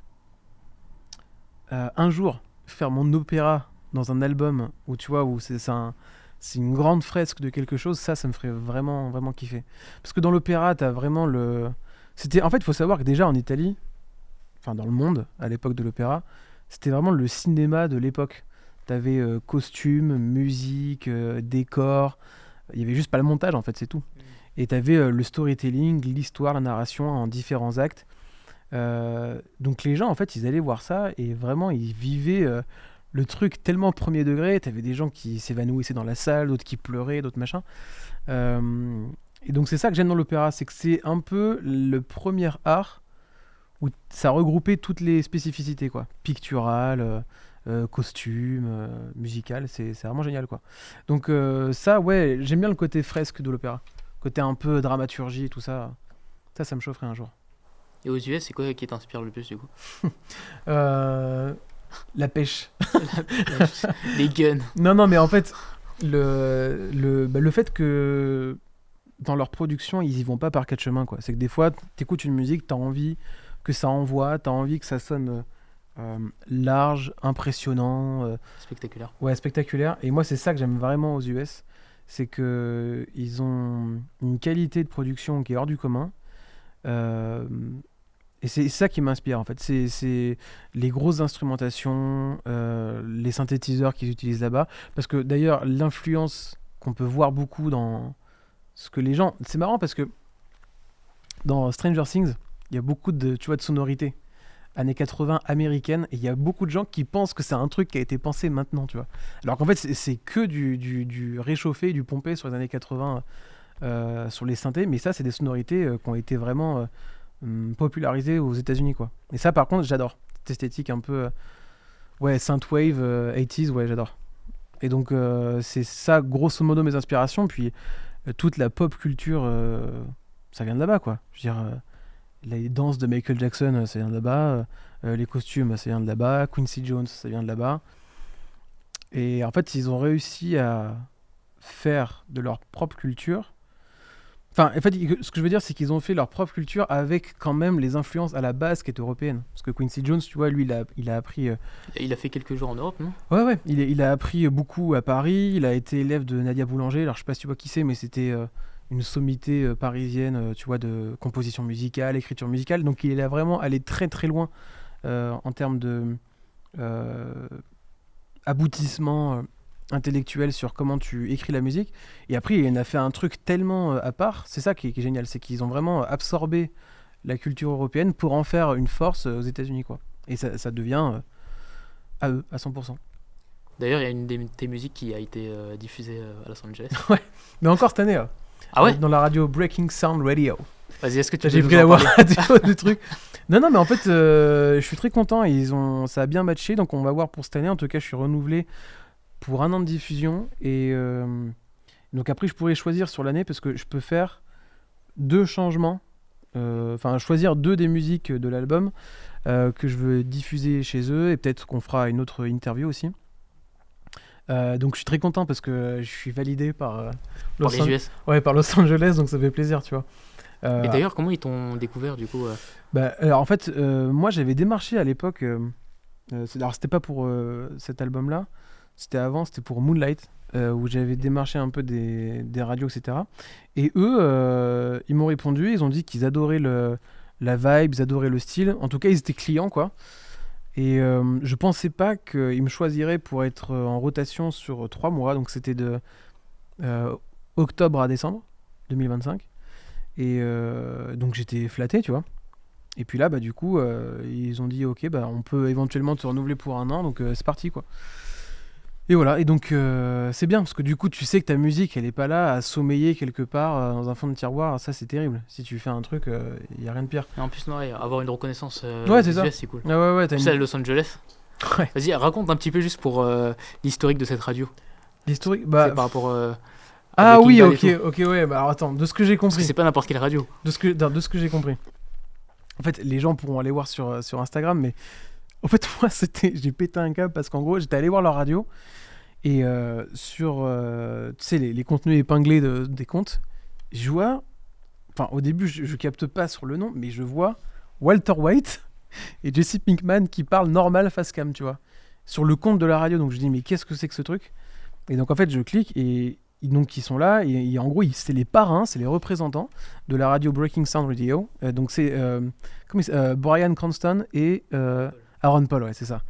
un jour, faire mon opéra dans un album où tu vois, où c'est une grande fresque de quelque chose, ça me ferait vraiment, vraiment kiffer. Parce que dans l'opéra, t'as vraiment le. En fait, il faut savoir que déjà en Italie, enfin dans le monde, à l'époque de l'opéra, c'était vraiment le cinéma de l'époque. T'avais costumes, musique, décor. Il y avait juste pas le montage, en fait, c'est tout. Et t'avais le storytelling, l'histoire, la narration en différents actes. Donc les gens, en fait, ils allaient voir ça et vraiment, ils vivaient le truc tellement premier degré. T'avais des gens qui s'évanouissaient dans la salle, d'autres qui pleuraient, d'autres machins. Euh, Et donc c'est ça que j'aime dans l'opéra, c'est que c'est un peu le premier art où ça regroupait toutes les spécificités, quoi. Picturales, costumes, musicales, c'est vraiment génial, quoi. Donc ça, ouais, j'aime bien le côté fresque de l'opéra. Côté un peu dramaturgie, tout ça. Ça me chaufferait un jour. Et aux US, c'est quoi qui t'inspire le plus du coup? La pêche. Les guns. Non, mais en fait, le fait que dans leur production, ils y vont pas par quatre chemins, quoi. C'est que des fois, t'écoutes une musique, t'as envie que ça envoie, t'as envie que ça sonne large, impressionnant, Spectaculaire. ouais, spectaculaire. Et moi, c'est ça que j'aime vraiment aux US, c'est que ils ont une qualité de production qui est hors du commun. Euh, et c'est ça qui m'inspire en fait. C'est les grosses instrumentations, les synthétiseurs qu'ils utilisent là-bas. Parce que d'ailleurs, l'influence qu'on peut voir beaucoup dans ce que les gens. C'est marrant parce que dans Stranger Things, il y a beaucoup de, tu vois, de sonorités années 80 américaines et il y a beaucoup de gens qui pensent que c'est un truc qui a été pensé maintenant, tu vois. Alors qu'en fait, c'est que du réchauffé, du pompé sur les années 80 sur les synthés, mais ça, c'est des sonorités qui ont été vraiment popularisées aux États-Unis, quoi. Et ça, par contre, j'adore. Cette esthétique un peu, ouais, synthwave, 80s, ouais, j'adore. Et donc, c'est ça, grosso modo, mes inspirations. Puis, toute la pop culture, ça vient de là-bas, quoi. Je veux dire, les danses de Michael Jackson, ça vient de là-bas. Les costumes, ça vient de là-bas. Quincy Jones, ça vient de là-bas. Et en fait, ils ont réussi à faire de leur propre culture. Enfin, en fait, ce que je veux dire, c'est qu'ils ont fait leur propre culture avec quand même les influences à la base qui est européenne. Parce que Quincy Jones, tu vois, lui, il a appris. Il a fait quelques jours en Europe, non? Ouais, il a appris beaucoup à Paris. Il a été élève de Nadia Boulanger. Alors, je sais pas si tu vois qui c'est, mais c'était une sommité parisienne, tu vois, de composition musicale, écriture musicale. Donc, il est vraiment allé très très loin en termes de aboutissement intellectuel sur comment tu écris la musique. Et après, il en a fait un truc tellement à part. C'est ça qui est génial, c'est qu'ils ont vraiment absorbé la culture européenne pour en faire une force aux États-Unis, quoi. Et ça devient à eux, à 100%. D'ailleurs, il y a une de tes musiques qui a été diffusée à Los Angeles. Ouais, mais encore cette année, Ah ouais? dans la radio Breaking Sound Radio. Vas-y, est-ce que tu J'ai peux pris nous la en voix parler? radio du truc. Non, mais en fait, je suis très content. Ça a bien matché, donc on va voir pour cette année. En tout cas, je suis renouvelé pour 1 an de diffusion. Et donc après, je pourrais choisir sur l'année parce que je peux faire 2 changements. Enfin, choisir 2 des musiques de l'album que je veux diffuser chez eux. Et peut-être qu'on fera une autre interview aussi. Donc je suis très content parce que je suis validé par Pour les US. Ouais, par Los Angeles, donc ça fait plaisir, tu vois. Et d'ailleurs, comment ils t'ont découvert du coup Bah, alors en fait, moi j'avais démarché à l'époque. Alors c'était pas pour cet album-là, c'était avant, c'était pour Moonlight, où j'avais démarché un peu des radios, etc. Et eux, ils m'ont répondu, ils ont dit qu'ils adoraient la vibe, ils adoraient le style. En tout cas, ils étaient clients, quoi. Et je pensais pas qu'ils me choisiraient pour être en rotation sur 3 mois, donc c'était de octobre à décembre 2025. Et donc j'étais flatté, tu vois. Et puis là, bah, du coup, ils ont dit ok, bah, on peut éventuellement te renouveler pour 1 an, donc c'est parti, quoi. Et voilà, et donc c'est bien, parce que du coup, tu sais que ta musique, elle est pas là à sommeiller quelque part dans un fond de tiroir. Ça, c'est terrible. Si tu fais un truc, il y a rien de pire. Et en plus, non, ouais, avoir une reconnaissance Ouais, c'est ça. visuelle, c'est cool. Ouais, t'as Tu sais, à Los Angeles. Ouais. Vas-y, raconte un petit peu juste pour l'historique de cette radio. L'historique, C'est bah. par rapport Ah Breaking oui, Bad et ok, ouais, bah alors attends, de ce que j'ai Parce que compris. c'est pas n'importe quelle radio. De ce que j'ai compris. En fait, les gens pourront aller voir sur Instagram, mais en fait, moi, j'ai pété un câble parce qu'en gros, j'étais allé voir leur radio et sur, tu sais, les contenus épinglés des comptes, je vois, enfin, au début, je capte pas sur le nom, mais je vois Walter White et Jesse Pinkman qui parlent normal face cam, tu vois, sur le compte de la radio. Donc, je dis, mais qu'est-ce que c'est que ce truc? Et donc, en fait, je clique et donc ils sont là et en gros c'est les parrains, c'est les représentants de la radio Breaking Sound Radio. Donc c'est Bryan Cranston et Aaron Paul, ouais, c'est ça,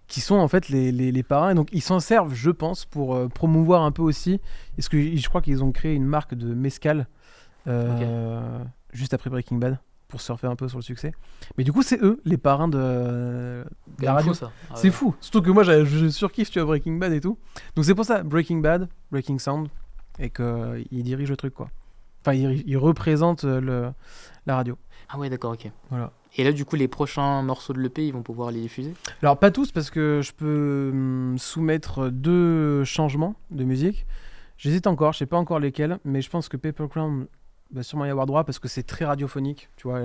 qui sont en fait les parrains. Et donc ils s'en servent, je pense, pour promouvoir un peu aussi. Parce que je crois qu'ils ont créé une marque de mezcal juste après Breaking Bad pour surfer un peu sur le succès. Mais du coup c'est eux les parrains de la radio. Fou, ça. Ah, c'est fou. Surtout que moi je surkiffe, tu vois, Breaking Bad et tout. Donc c'est pour ça Breaking Bad, Breaking Sound, et qu'il dirige le truc, quoi. Enfin, il représente la radio. Ah ouais, d'accord, ok. Voilà. Et là, du coup, les prochains morceaux de l'EP, ils vont pouvoir les diffuser? Alors, pas tous, parce que je peux soumettre 2 changements de musique. J'hésite encore, je sais pas encore lesquels, mais je pense que Paper Crown va sûrement y avoir droit parce que c'est très radiophonique. Tu vois,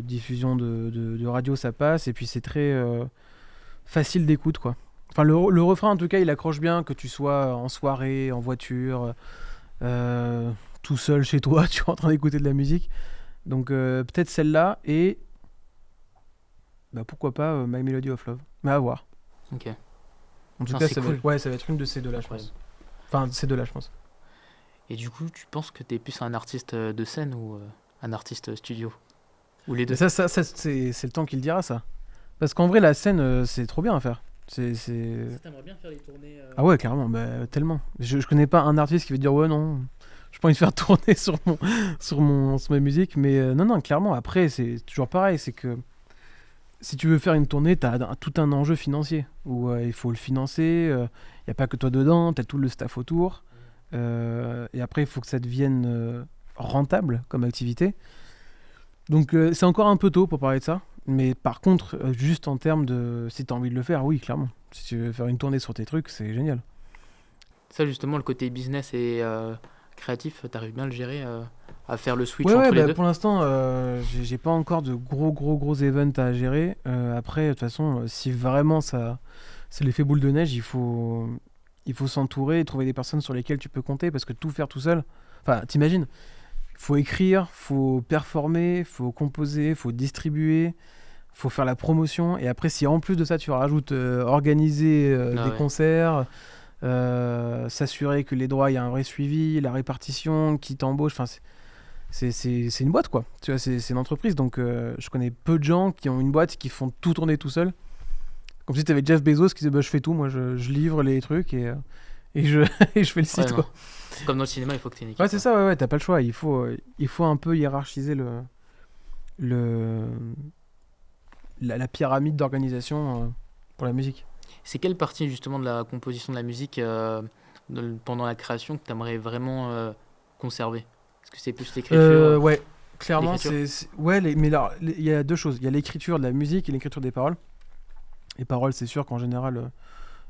diffusion de radio, ça passe, et puis c'est très facile d'écoute, quoi. Enfin, le refrain, en tout cas, il accroche bien, que tu sois en soirée, en voiture, tout seul chez toi, tu es en train d'écouter de la musique. Donc, peut-être celle-là, et bah, pourquoi pas My Melody of Love. Mais à voir. Ok. En tout Non, cas, c'est ça cool. va être une de ces deux-là, je Incroyable. pense. Enfin, ces deux-là, je pense. Et du coup, tu penses que t'es plus un artiste de scène ou un artiste studio? Ou les deux? Mais ça c'est le temps qui le dira, ça. Parce qu'en vrai, la scène, c'est trop bien à faire. T'aimerais bien faire les tournées Ah ouais, carrément, bah, tellement. Je connais pas un artiste qui veut dire ouais, non, je pas envie de faire tourner sur ma musique, mais non, clairement. Après, c'est toujours pareil, c'est que si tu veux faire une tournée, t'as tout un enjeu financier où il faut le financer. Il y a pas que toi dedans, t'as tout le staff autour. Et après, il faut que ça devienne rentable comme activité. Donc, c'est encore un peu tôt pour parler de ça. Mais par contre, juste en termes de si t'as envie de le faire, oui, clairement. Si tu veux faire une tournée sur tes trucs, c'est génial. Ça, justement, le côté business et créatif, t'arrives bien à le gérer, à faire le switch Ouais, entre les bah, deux? pour l'instant, j'ai pas encore de gros events à gérer. Après, de toute façon, si vraiment c'est l'effet boule de neige, il faut s'entourer et trouver des personnes sur lesquelles tu peux compter parce que tout faire tout seul, enfin, t'imagines, faut écrire, faut performer, faut composer, faut distribuer, faut faire la promotion. Et après, si en plus de ça, tu rajoutes organiser Ah des ouais. concerts, s'assurer que les droits, il y a un vrai suivi, la répartition, qui t'embauche, enfin, c'est une boîte, quoi. Tu vois, c'est une entreprise. Donc, je connais peu de gens qui ont une boîte qui font tout tourner tout seul. Comme si tu avais Jeff Bezos qui disait bah, je fais tout, moi je livre les trucs et je, et je fais le Ouais, site, non. quoi. Comme dans le cinéma, il faut que t'aies une équipe, Ouais, c'est quoi. ça, ouais, t'as pas le choix. Il faut un peu hiérarchiser le, la pyramide d'organisation pour la musique. C'est quelle partie, justement, de la composition de la musique pendant la création que t'aimerais vraiment conserver? Est-ce que c'est plus l'écriture? Ouais, clairement, L'écriture? ouais, mais là, il y a 2 choses. Il y a l'écriture de la musique et l'écriture des paroles. Les paroles, c'est sûr qu'en général,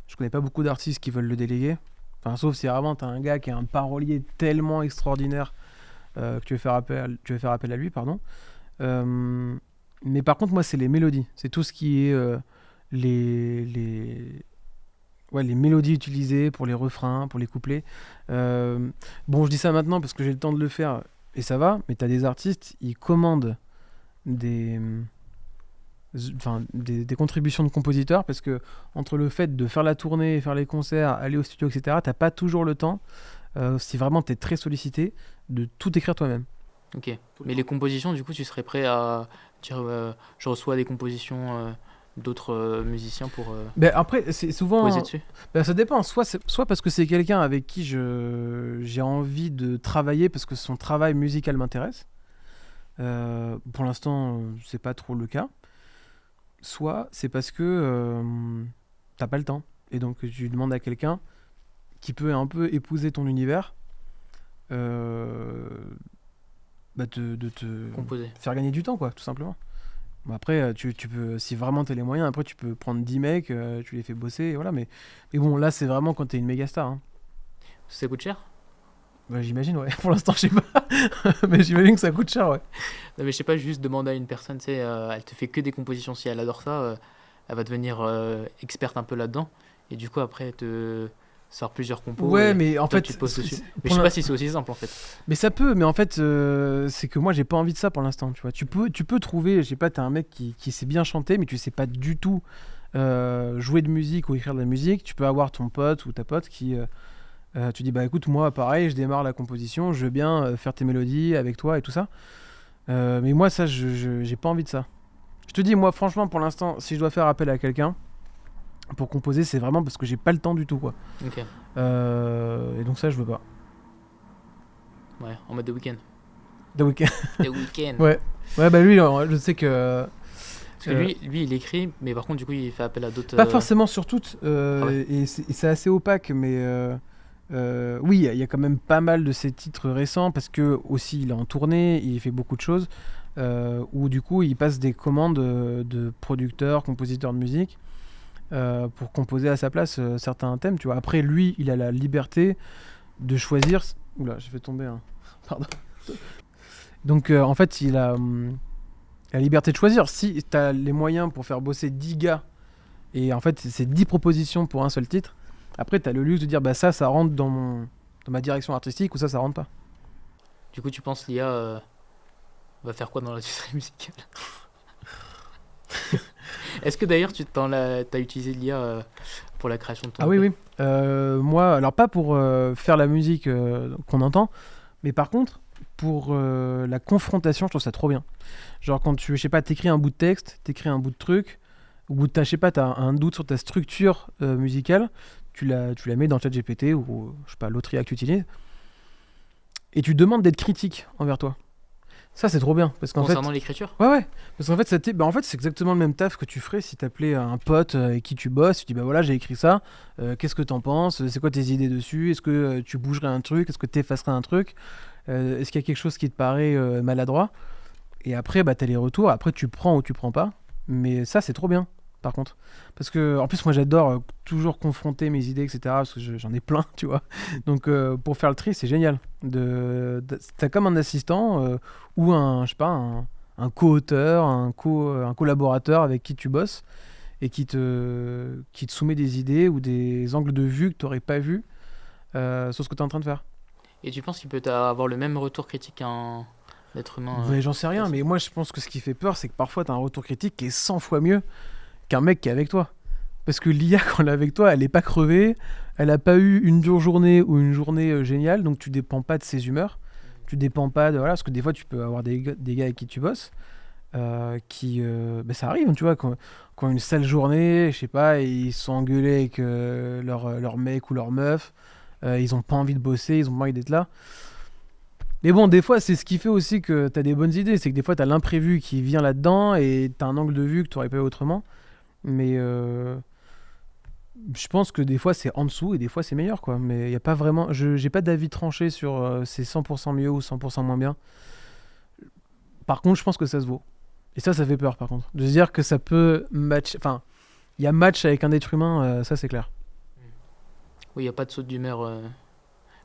je connais pas beaucoup d'artistes qui veulent le déléguer. Enfin, sauf si vraiment t'as un gars qui est un parolier tellement extraordinaire que tu veux faire appel à lui, pardon. Euh, mais par contre, moi, c'est les mélodies. C'est tout ce qui est les, ouais, les mélodies utilisées pour les refrains, pour les couplets. Bon, je dis ça maintenant parce que j'ai le temps de le faire et ça va, mais t'as des artistes, ils commandent des, des contributions de compositeurs parce que entre le fait de faire la tournée, faire les concerts, aller au studio, etc., t'as pas toujours le temps, si vraiment t'es très sollicité, de tout écrire toi-même. Ok. Mais les compositions, du coup, tu serais prêt à dire je reçois des compositions d'autres musiciens pour Ben après, c'est poser souvent. dessus? Ben ça dépend. Soit parce que c'est quelqu'un avec qui j'ai envie de travailler parce que son travail musical m'intéresse. Pour l'instant, c'est pas trop le cas. Soit c'est parce que t'as pas le temps. Et donc tu demandes à quelqu'un qui peut un peu épouser ton univers euh, bah, de te Composer. faire gagner du temps, quoi, tout simplement. Bon, après, tu peux, si vraiment t'as les moyens, après tu peux prendre 10 mecs, tu les fais bosser, et voilà. Mais bon, là, c'est vraiment quand t'es une méga star, hein. Ça coûte cher? Bah, j'imagine, ouais. Pour l'instant, je sais pas. Mais j'imagine que ça coûte cher, ouais. Non, mais je sais pas, juste demander à une personne, tu sais, elle te fait que des compositions. Si elle adore ça, elle va devenir experte un peu là-dedans. Et du coup, après, elle te sort plusieurs compos Ouais, et mais en toi, fait, tu te poses dessus. Mais je pour sais l'in- pas si c'est aussi simple, en fait. mais ça peut, mais en fait, c'est que moi, j'ai pas envie de ça pour l'instant, tu vois. Tu peux trouver, je sais pas, t'as un mec qui sait bien chanter, mais tu sais pas du tout jouer de musique ou écrire de la musique. Tu peux avoir ton pote ou ta pote qui, tu dis, bah écoute, moi, pareil, je démarre la composition, je veux bien faire tes mélodies avec toi et tout ça. Mais moi, ça, j'ai pas envie de ça. Je te dis, moi, franchement, pour l'instant, si je dois faire appel à quelqu'un pour composer, c'est vraiment parce que j'ai pas le temps du tout, quoi. Ok. Et donc ça, je veux pas. Ouais, en mode de week-end. The Weeknd. The week-end. Ouais. Ouais, bah lui, je sais que. Parce que lui, il écrit, mais par contre, du coup, il fait appel à d'autres. Pas forcément sur toutes, Ah ouais. et c'est assez opaque, mais Oui, il y a quand même pas mal de ses titres récents parce que aussi il est en tournée, il fait beaucoup de choses où du coup il passe des commandes de producteurs, compositeurs de musique pour composer à sa place certains thèmes. Tu vois. Après, lui, il a la liberté de choisir. Oula, j'ai fait tomber un. Pardon. Donc en fait, il a la liberté de choisir. Si tu as les moyens pour faire bosser 10 gars et en fait c'est 10 propositions pour un seul titre, après tu as le luxe de dire bah ça rentre dans ma direction artistique ou ça rentre pas. Du coup, tu penses l'IA va faire quoi dans l'industrie musicale? Est-ce que d'ailleurs t'as utilisé l'IA pour la création de ton Ah oui, EP? oui. Moi, alors pas pour faire la musique qu'on entend, mais par contre, pour la confrontation, je trouve ça trop bien. Genre quand je sais pas, t'écris un bout de texte, t'écris un bout de truc, au bout de je sais pas, t'as un doute sur ta structure musicale, tu la mets dans le chat GPT ou, je sais pas, l'autre IA que tu utilises, et tu demandes d'être critique envers toi. Ça, c'est trop bien, parce qu'en fait... Concernant l'écriture? Ouais, ouais. Parce qu'en fait, en fait, c'est exactement le même taf que tu ferais si t'appelais un pote avec qui tu bosses. Tu dis, bah voilà, j'ai écrit ça. Qu'est-ce que t'en penses? C'est quoi tes idées dessus? Est-ce que tu bougerais un truc? Est-ce que t'effacerais un truc? Est-ce qu'il y a quelque chose qui te paraît maladroit? Et après, bah, t'as les retours. Après, tu prends ou tu prends pas. Mais ça, c'est trop bien, par contre. Parce que, en plus, moi, j'adore toujours confronter mes idées, etc. Parce que j'en ai plein, tu vois. Donc, pour faire le tri, c'est génial. T'as comme un assistant ou je sais pas, un co-auteur, un collaborateur avec qui tu bosses et qui te soumet des idées ou des angles de vue que tu n'aurais pas vus sur ce que tu es en train de faire. Et tu penses qu'il peut avoir le même retour critique qu'un être humain Ouais, j'en sais rien, mais classique? moi je pense que ce qui fait peur, c'est que parfois tu as un retour critique qui est 100 fois mieux qu'un mec qui est avec toi. Parce que l'IA, quand elle est avec toi, elle n'est pas crevée, elle n'a pas eu une dure journée ou une journée géniale, donc tu dépends pas de ses humeurs. Tu dépends pas de. Voilà, parce que des fois, tu peux avoir des gars avec qui tu bosses ben ça arrive, tu vois, quand une sale journée, je sais pas, ils se sont engueulés avec leur mec ou leur meuf, ils ont pas envie de bosser, ils ont pas envie d'être là. Mais bon, des fois, c'est ce qui fait aussi que t'as des bonnes idées, c'est que des fois, t'as l'imprévu qui vient là-dedans et t'as un angle de vue que t'aurais pas eu autrement. Mais je pense que des fois, c'est en dessous et des fois, c'est meilleur, quoi. Mais y a pas vraiment. J'ai pas d'avis tranché sur c'est 100% mieux ou 100% moins bien. Par contre, je pense que ça se vaut. Et ça fait peur par contre. De se dire que ça peut match. Enfin, il y a match avec un être humain, ça c'est clair. Oui, il n'y a pas de saut d'humeur.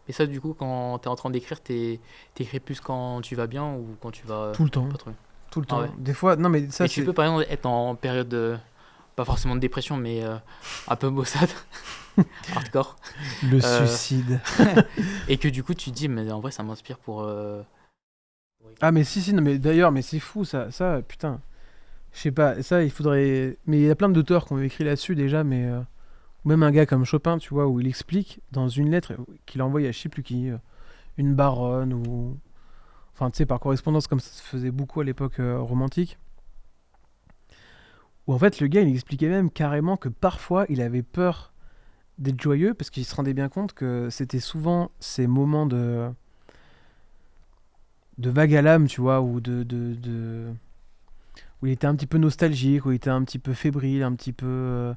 Mais ça, du coup, quand t'es en train d'écrire, t'écris plus quand tu vas bien ou quand tu vas Tout le temps. pas trop bien? Tout le Ah temps. ouais. Des fois, non mais ça Et tu c'est. peux par exemple être en période, pas forcément de dépression, mais un peu maussade, hardcore. Le Euh, suicide. et que du coup, tu te dis, mais en vrai, ça m'inspire pour. Ah mais si, non mais d'ailleurs, mais c'est fou ça, putain. Je sais pas, ça il faudrait. Mais il y a plein d'auteurs qui ont écrit là-dessus déjà, mais. Même un gars comme Chopin, tu vois, où il explique dans une lettre qu'il a envoyée à je sais plus qui, une baronne ou. Enfin, tu sais, par correspondance, comme ça se faisait beaucoup à l'époque romantique. Où en fait, le gars, il expliquait même carrément que parfois, il avait peur d'être joyeux parce qu'il se rendait bien compte que c'était souvent ces moments de vague à l'âme, tu vois, où il était un petit peu nostalgique, où il était un petit peu fébrile, un petit peu,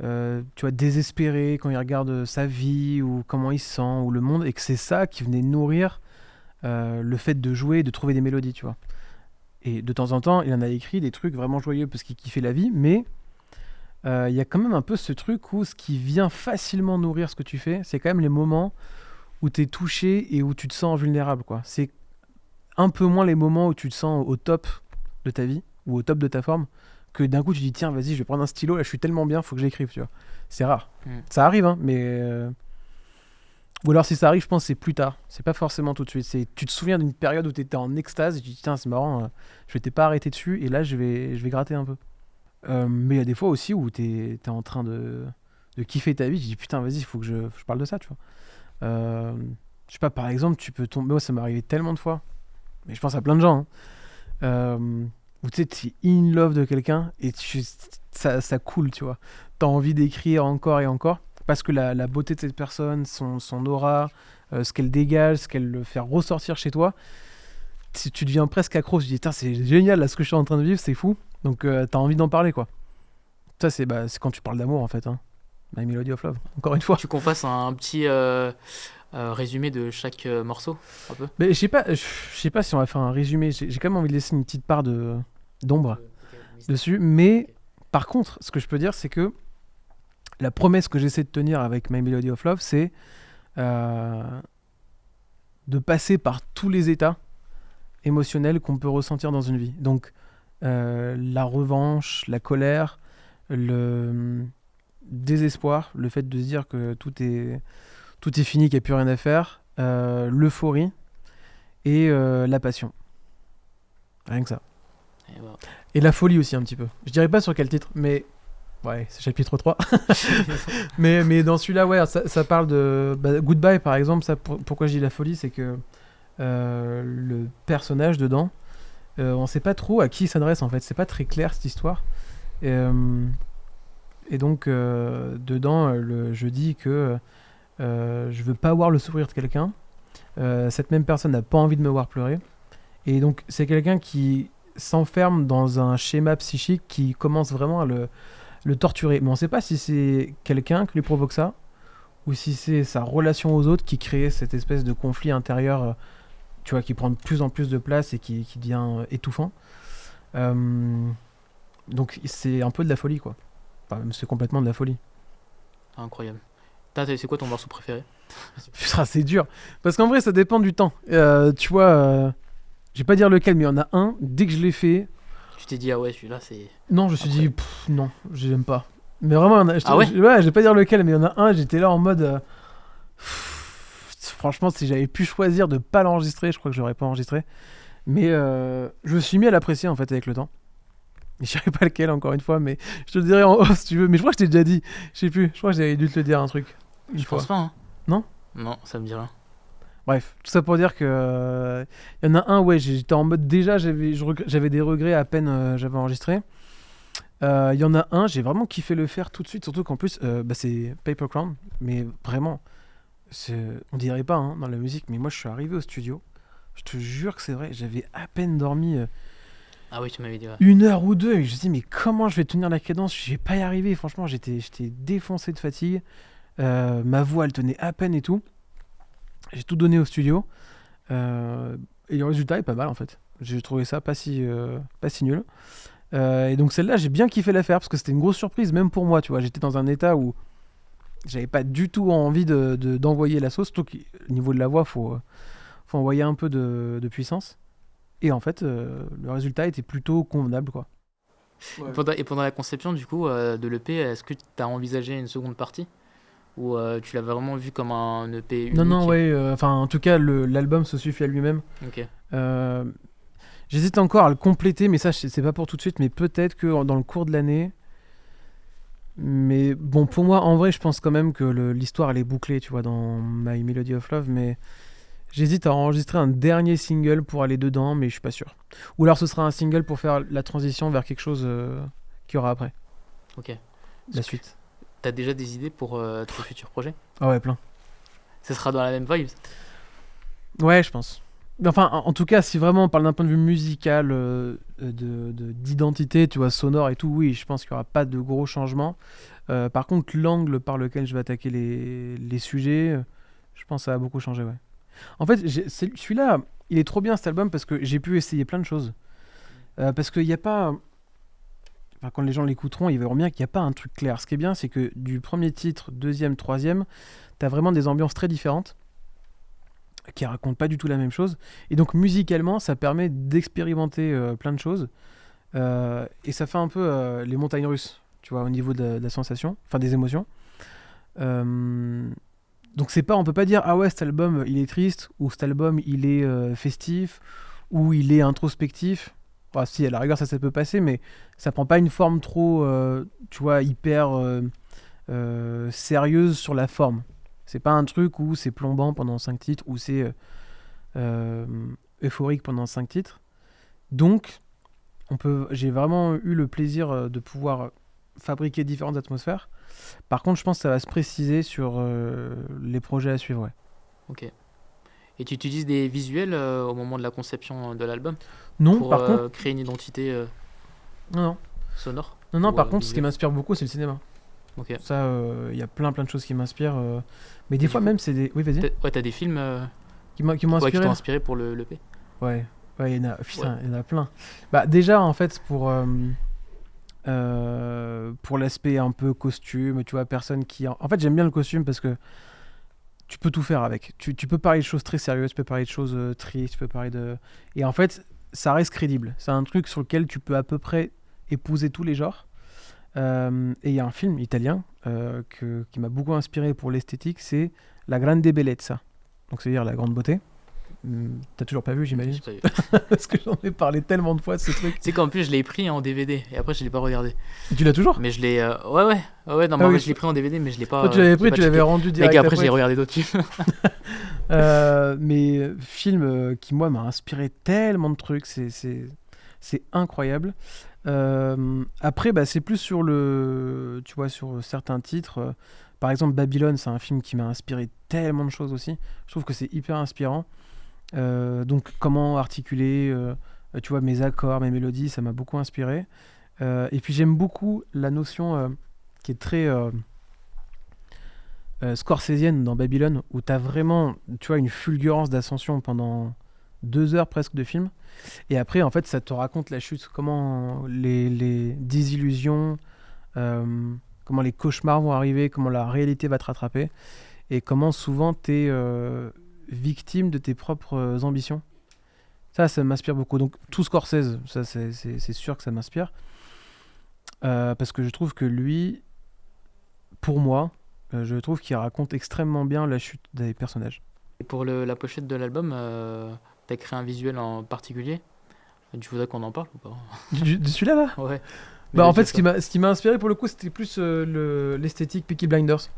tu vois, désespéré quand il regarde sa vie ou comment il se sent ou le monde, et que c'est ça qui venait nourrir le fait de jouer, de trouver des mélodies, tu vois. Et de temps en temps, il en a écrit des trucs vraiment joyeux parce qu'il kiffait la vie, mais il y a quand même un peu ce truc où ce qui vient facilement nourrir ce que tu fais, c'est quand même les moments où tu es touché et où tu te sens vulnérable, quoi. C'est un peu moins les moments où tu te sens au top de ta vie ou au top de ta forme que d'un coup tu dis tiens vas-y je vais prendre un stylo là je suis tellement bien faut que j'écrive, tu vois. C'est rare. Ça arrive hein, mais ou alors si ça arrive je pense que c'est plus tard, c'est pas forcément tout de suite. Tu te souviens d'une période où tu étais en extase et tu dis tiens c'est marrant, je m'étais pas arrêté dessus et là je vais gratter un peu. Mais il y a des fois aussi où t'es en train de kiffer ta vie, tu dis putain vas-y il faut que je parle de ça, tu vois. Je sais pas, par exemple tu peux tomber, moi ça m'est arrivé tellement de fois, mais je pense à plein de gens hein. Où tu sais, tu es in love de quelqu'un et ça coule, tu vois. Tu as envie d'écrire encore et encore parce que la beauté de cette personne, son aura, ce qu'elle dégage, ce qu'elle fait ressortir chez toi, tu deviens presque accro. Tu te dis, putain, c'est génial, là, ce que je suis en train de vivre, c'est fou. Donc, tu as envie d'en parler, quoi. Ça, c'est quand tu parles d'amour, en fait. Hein. My Melody of Love, encore une fois. Tu qu'on fasse un petit résumé de chaque morceau, un peu. Mais je sais pas si on va faire un résumé. J'ai quand même envie de laisser une petite part d'ombre dessus. Mais par contre, ce que je peux dire, c'est que la promesse que j'essaie de tenir avec My Melody of Love, c'est de passer par tous les états émotionnels qu'on peut ressentir dans une vie. Donc, la revanche, la colère, le désespoir, le fait de se dire que tout est fini, qu'il n'y a plus rien à faire, l'euphorie et la passion. Rien que ça. Et voilà. Et la folie aussi un petit peu. Je dirais pas sur quel titre, mais ouais, c'est chapitre 3. mais dans celui-là, ouais, ça parle de Goodbye par exemple. Ça, pourquoi je dis la folie, c'est que le personnage dedans, on sait pas trop à qui il s'adresse en fait. C'est pas très clair cette histoire. Et donc dedans, je dis que je veux pas voir le sourire de quelqu'un. Cette même personne n'a pas envie de me voir pleurer. Et donc c'est quelqu'un qui s'enferme dans un schéma psychique qui commence vraiment à le torturer. Mais on sait pas si c'est quelqu'un qui lui provoque ça ou si c'est sa relation aux autres qui crée cette espèce de conflit intérieur, tu vois, qui prend de plus en plus de place et qui devient étouffant. Donc c'est un peu de la folie, quoi. Enfin, c'est complètement de la folie. Incroyable. C'est quoi ton morceau préféré? Putain, c'est dur. Parce qu'en vrai, ça dépend du temps. Tu vois, je vais pas dire lequel, mais il y en a un, dès que je l'ai fait... Tu t'es dit, ah ouais, celui-là, c'est... Non, je me suis dit, non, j'aime pas. Mais vraiment, ouais, je vais pas dire lequel, mais il y en a un, j'étais là en mode... franchement, si j'avais pu choisir de pas l'enregistrer, je crois que j'aurais pas enregistré. Mais je me suis mis à l'apprécier, en fait, avec le temps. Je dirais pas lequel, encore une fois, mais je te le dirai en off si tu veux. Mais je crois que je t'ai déjà dit. Je sais plus, je crois que j'avais dû te le dire un truc. Je pense pas, hein. Non ? Non, ça me dit rien. Bref, tout ça pour dire que y en a un, ouais, j'étais en mode déjà, j'avais des regrets à peine j'avais enregistré. Il y en a un, j'ai vraiment kiffé le faire tout de suite, surtout qu'en plus, c'est Paper Crown, mais vraiment, on dirait pas dans la musique, mais moi je suis arrivé au studio, je te jure que c'est vrai, j'avais à peine dormi Ah oui, tu m'avais dit, ouais. 1 heure ou 2, et je me dis mais comment je vais tenir la cadence, je vais pas y arriver, franchement, j'étais défoncé de fatigue, ma voix elle tenait à peine et tout. J'ai tout donné au studio et le résultat est pas mal en fait. J'ai trouvé ça pas si nul. Et donc celle-là, j'ai bien kiffé la faire parce que c'était une grosse surprise même pour moi. Tu vois, j'étais dans un état où j'avais pas du tout envie d'envoyer la sauce. Surtout qu'au niveau de la voix, faut envoyer un peu de puissance. Et en fait, le résultat était plutôt convenable, quoi. Ouais. Et pendant la conception du coup de l'EP, est-ce que tu as envisagé une seconde partie? Ou tu l'as vraiment vu comme un EP unique? Non, ouais. Enfin, en tout cas, l'album se suffit à lui-même. Ok. J'hésite encore à le compléter, mais ça, c'est pas pour tout de suite. Mais peut-être que dans le cours de l'année. Mais bon, pour moi, en vrai, je pense quand même que l'histoire, elle est bouclée, tu vois, dans My Melody of Love. Mais j'hésite à enregistrer un dernier single pour aller dedans, mais je suis pas sûr. Ou alors, ce sera un single pour faire la transition vers quelque chose qu'il y aura après. Ok. La suite. T'as déjà des idées pour tes futurs projets? Ah ouais, plein. Ce sera dans la même vibe? Ouais, je pense. Enfin, en tout cas, si vraiment on parle d'un point de vue musical, d'identité, tu vois, sonore et tout, oui, je pense qu'il n'y aura pas de gros changements. Par contre, l'angle par lequel je vais attaquer les sujets, je pense que ça va beaucoup changer, ouais. En fait, celui-là, il est trop bien cet album parce que j'ai pu essayer plein de choses. Parce qu'il n'y a pas... Enfin, quand les gens l'écouteront, ils verront bien qu'il n'y a pas un truc clair. Ce qui est bien, c'est que du premier titre, deuxième, troisième, t'as vraiment des ambiances très différentes qui racontent pas du tout la même chose. Et donc, musicalement, ça permet d'expérimenter plein de choses. Et ça fait un peu les montagnes russes, tu vois, au niveau de la sensation, enfin des émotions. Donc, on peut pas dire, ah ouais, cet album, il est triste, ou cet album, il est festif, ou il est introspectif. Enfin, si, à la rigueur, ça peut passer, mais ça prend pas une forme trop, tu vois, hyper sérieuse sur la forme. C'est pas un truc où c'est plombant pendant 5 titres, ou c'est euphorique pendant 5 titres. Donc, j'ai vraiment eu le plaisir de pouvoir fabriquer différentes atmosphères. Par contre, je pense que ça va se préciser sur les projets à suivre, ouais. Ok. Et tu utilises des visuels au moment de la conception de l'album? Non, pour par contre... créer une identité Non. sonore? Non, ou, par contre, ce qui visuel? m'inspire beaucoup, c'est le cinéma. Ok. Ça, il y a plein de choses qui m'inspirent. Mais des fois même, c'est des... Oui, vas-y. T'as des films Qui m'ont qui inspiré. t'ont inspiré pour le P. Ouais, il y en a, putain, il y en a plein. Bah, déjà, en fait, pour l'aspect un peu costume, tu vois, personne qui... En fait, j'aime bien le costume parce que tu peux tout faire avec. Tu peux parler de choses très sérieuses, tu peux parler de choses tristes, tu peux parler de... Et en fait, ça reste crédible. C'est un truc sur lequel tu peux à peu près épouser tous les genres. Et il y a un film italien qui m'a beaucoup inspiré pour l'esthétique, c'est La Grande Bellezza. Donc c'est-à-dire la grande beauté. T'as toujours pas vu, j'imagine? J'ai pas vu. Parce que j'en ai parlé tellement de fois de ce truc. Tu sais qu'en plus je l'ai pris en DVD et après je l'ai pas regardé. Tu l'as toujours? Mais je l'ai. Ouais, non, mais Ah en oui, fait, je l'ai pris en DVD, mais je l'ai pas. Toi, tu l'avais je l'ai pris, pas tu l'avais checké. rendu direct Mec, après j'ai regardé d'autres films. Mais film qui, moi, m'a inspiré tellement de trucs, c'est incroyable. Après, bah, c'est plus sur tu vois, sur certains titres. Par exemple, Babylone, c'est un film qui m'a inspiré tellement de choses aussi. Je trouve que c'est hyper inspirant. Donc, comment articuler, tu vois, mes accords, mes mélodies, ça m'a beaucoup inspiré. Et puis, j'aime beaucoup la notion qui est très scorsésienne dans Babylone, où tu as vraiment, tu vois, une fulgurance d'ascension pendant 2 heures presque de film. Et après, en fait, ça te raconte la chute, comment les désillusions, comment les cauchemars vont arriver, comment la réalité va te rattraper, et comment souvent tu es victime de tes propres ambitions. Ça m'inspire beaucoup. Donc, tout Scorsese, ça, c'est sûr que ça m'inspire. Parce que je trouve que lui, pour moi, je trouve qu'il raconte extrêmement bien la chute des personnages. Et pour la pochette de l'album, t'as créé un visuel en particulier. Tu voudrais qu'on en parle ou pas? De celui-là, là? Ouais. Bah, en fait, Vas-y, ce qui m'a inspiré pour le coup, c'était plus l'esthétique Peaky Blinders.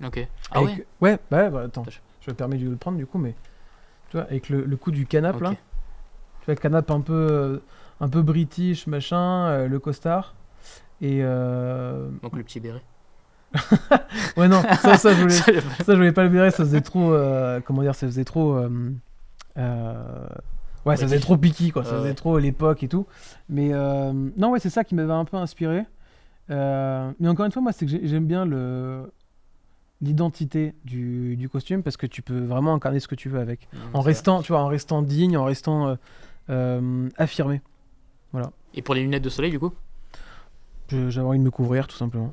ok. Ah ouais. Ouais, bah, attends, je me permets de le prendre du coup, mais tu vois, avec le coup du canapé là, Ok. tu vois, le canapé un peu british, machin, le costard, et Donc le petit béret. ouais, non, ça, je voulais pas le virer, ça faisait trop, comment dire, ça faisait trop, ouais, ça faisait trop piqué, quoi, ça faisait Ouais. trop l'époque et tout, mais non, ouais, c'est ça qui m'avait un peu inspiré. Mais encore une fois, moi, c'est que j'aime bien l'identité du costume parce que tu peux vraiment incarner ce que tu veux avec. En restant, tu vois, en restant digne, en restant affirmé. Voilà. Et pour les lunettes de soleil, du coup, J'avais envie de me couvrir, tout simplement.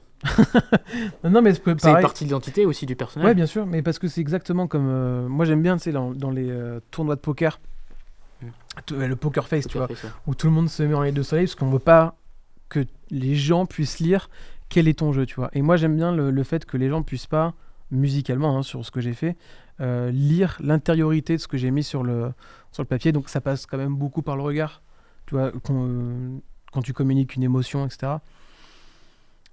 Non, mais c'est une pareil. partie de l'identité aussi du personnage. Ouais, bien sûr, mais parce que c'est exactement comme. Moi, j'aime bien, tu sais, dans les tournois de poker, le poker face, tu vois, Fait ça. où tout le monde se met en lunettes de soleil parce qu'on veut pas que les gens puissent lire quel est ton jeu, tu vois. Et moi, j'aime bien le fait que les gens puissent pas, musicalement, hein, sur ce que j'ai fait, lire l'intériorité de ce que j'ai mis sur le papier. Donc, ça passe quand même beaucoup par le regard, tu vois, quand tu communiques une émotion, etc.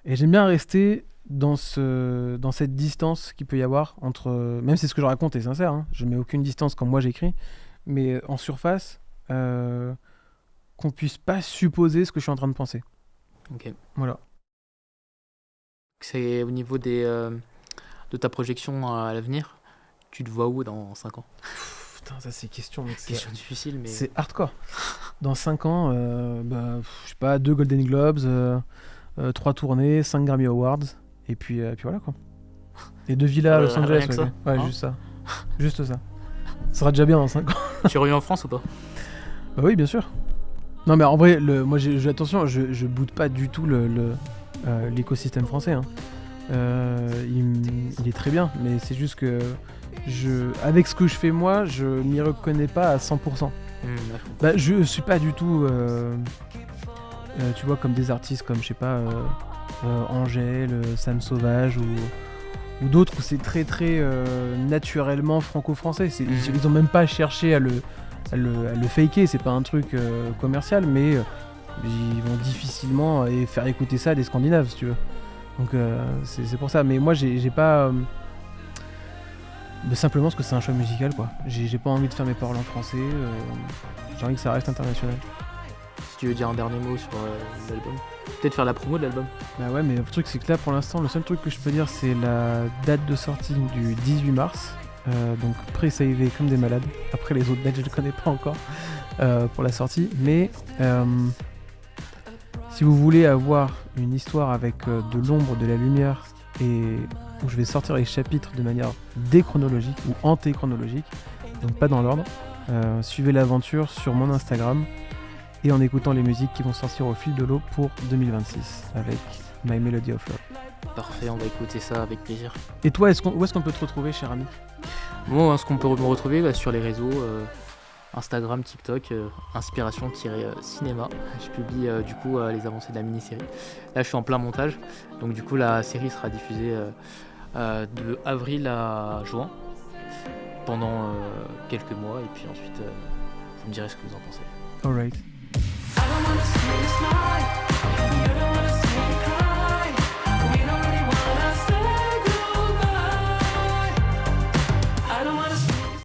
Et j'aime bien rester dans cette distance qu'il peut y avoir entre... même si ce que je raconte est sincère, hein, je mets aucune distance quand moi j'écris, mais en surface, qu'on puisse pas supposer ce que je suis en train de penser. Ok. Voilà. C'est au niveau de ta projection à l'avenir. Tu te vois où dans 5 ans? Putain, ça c'est question, mec. Question difficile, mais. C'est hardcore. Dans 5 ans, je sais pas, 2 Golden Globes, 3 tournées, 5 Grammy Awards, et puis voilà quoi. Et 2 villas à Los Angeles. Rien que ça, Ouais, hein. juste ça. Juste ça. Ça sera déjà bien dans 5 ans. Tu reviens en France ou pas? Bah oui, bien sûr. Non, mais en vrai, moi, attention, je boude pas du tout l'écosystème français. Hein. Il est très bien, mais c'est juste que avec ce que je fais moi, je m'y reconnais pas à 100%. Bah, je suis pas du tout, tu vois, comme des artistes comme, je sais pas, Angèle, Sam Sauvage ou d'autres où c'est très très naturellement franco-français. Ils ont même pas cherché à le faker, c'est pas un truc commercial, mais ils vont difficilement faire écouter ça à des Scandinaves, si tu veux. Donc c'est pour ça. Mais moi, j'ai pas... simplement parce que c'est un choix musical, quoi. J'ai pas envie de faire mes paroles en français. J'ai envie que ça reste international. Si tu veux dire un dernier mot sur l'album, peut-être faire la promo de l'album. Bah ouais, mais le truc c'est que là, pour l'instant, le seul truc que je peux dire, c'est la date de sortie du 18 mars. Donc pré-savé comme des malades. Après les autres dates, je ne connais pas encore pour la sortie. Mais si vous voulez avoir une histoire avec de l'ombre, de la lumière, et où je vais sortir les chapitres de manière déchronologique ou antéchronologique, donc pas dans l'ordre. Suivez l'aventure sur mon Instagram et en écoutant les musiques qui vont sortir au fil de l'eau pour 2026 avec My Melody of Love. Parfait, on va écouter ça avec plaisir. Et toi, où est-ce qu'on peut te retrouver, cher ami ? Bon, ce qu'on peut me retrouver sur les réseaux, Instagram, TikTok, inspiration-cinéma. Je publie du coup les avancées de la mini-série. Là, je suis en plein montage, donc du coup la série sera diffusée de avril à juin pendant quelques mois, et puis ensuite vous me direz ce que vous en pensez. Alright. I don't wanna see you smile.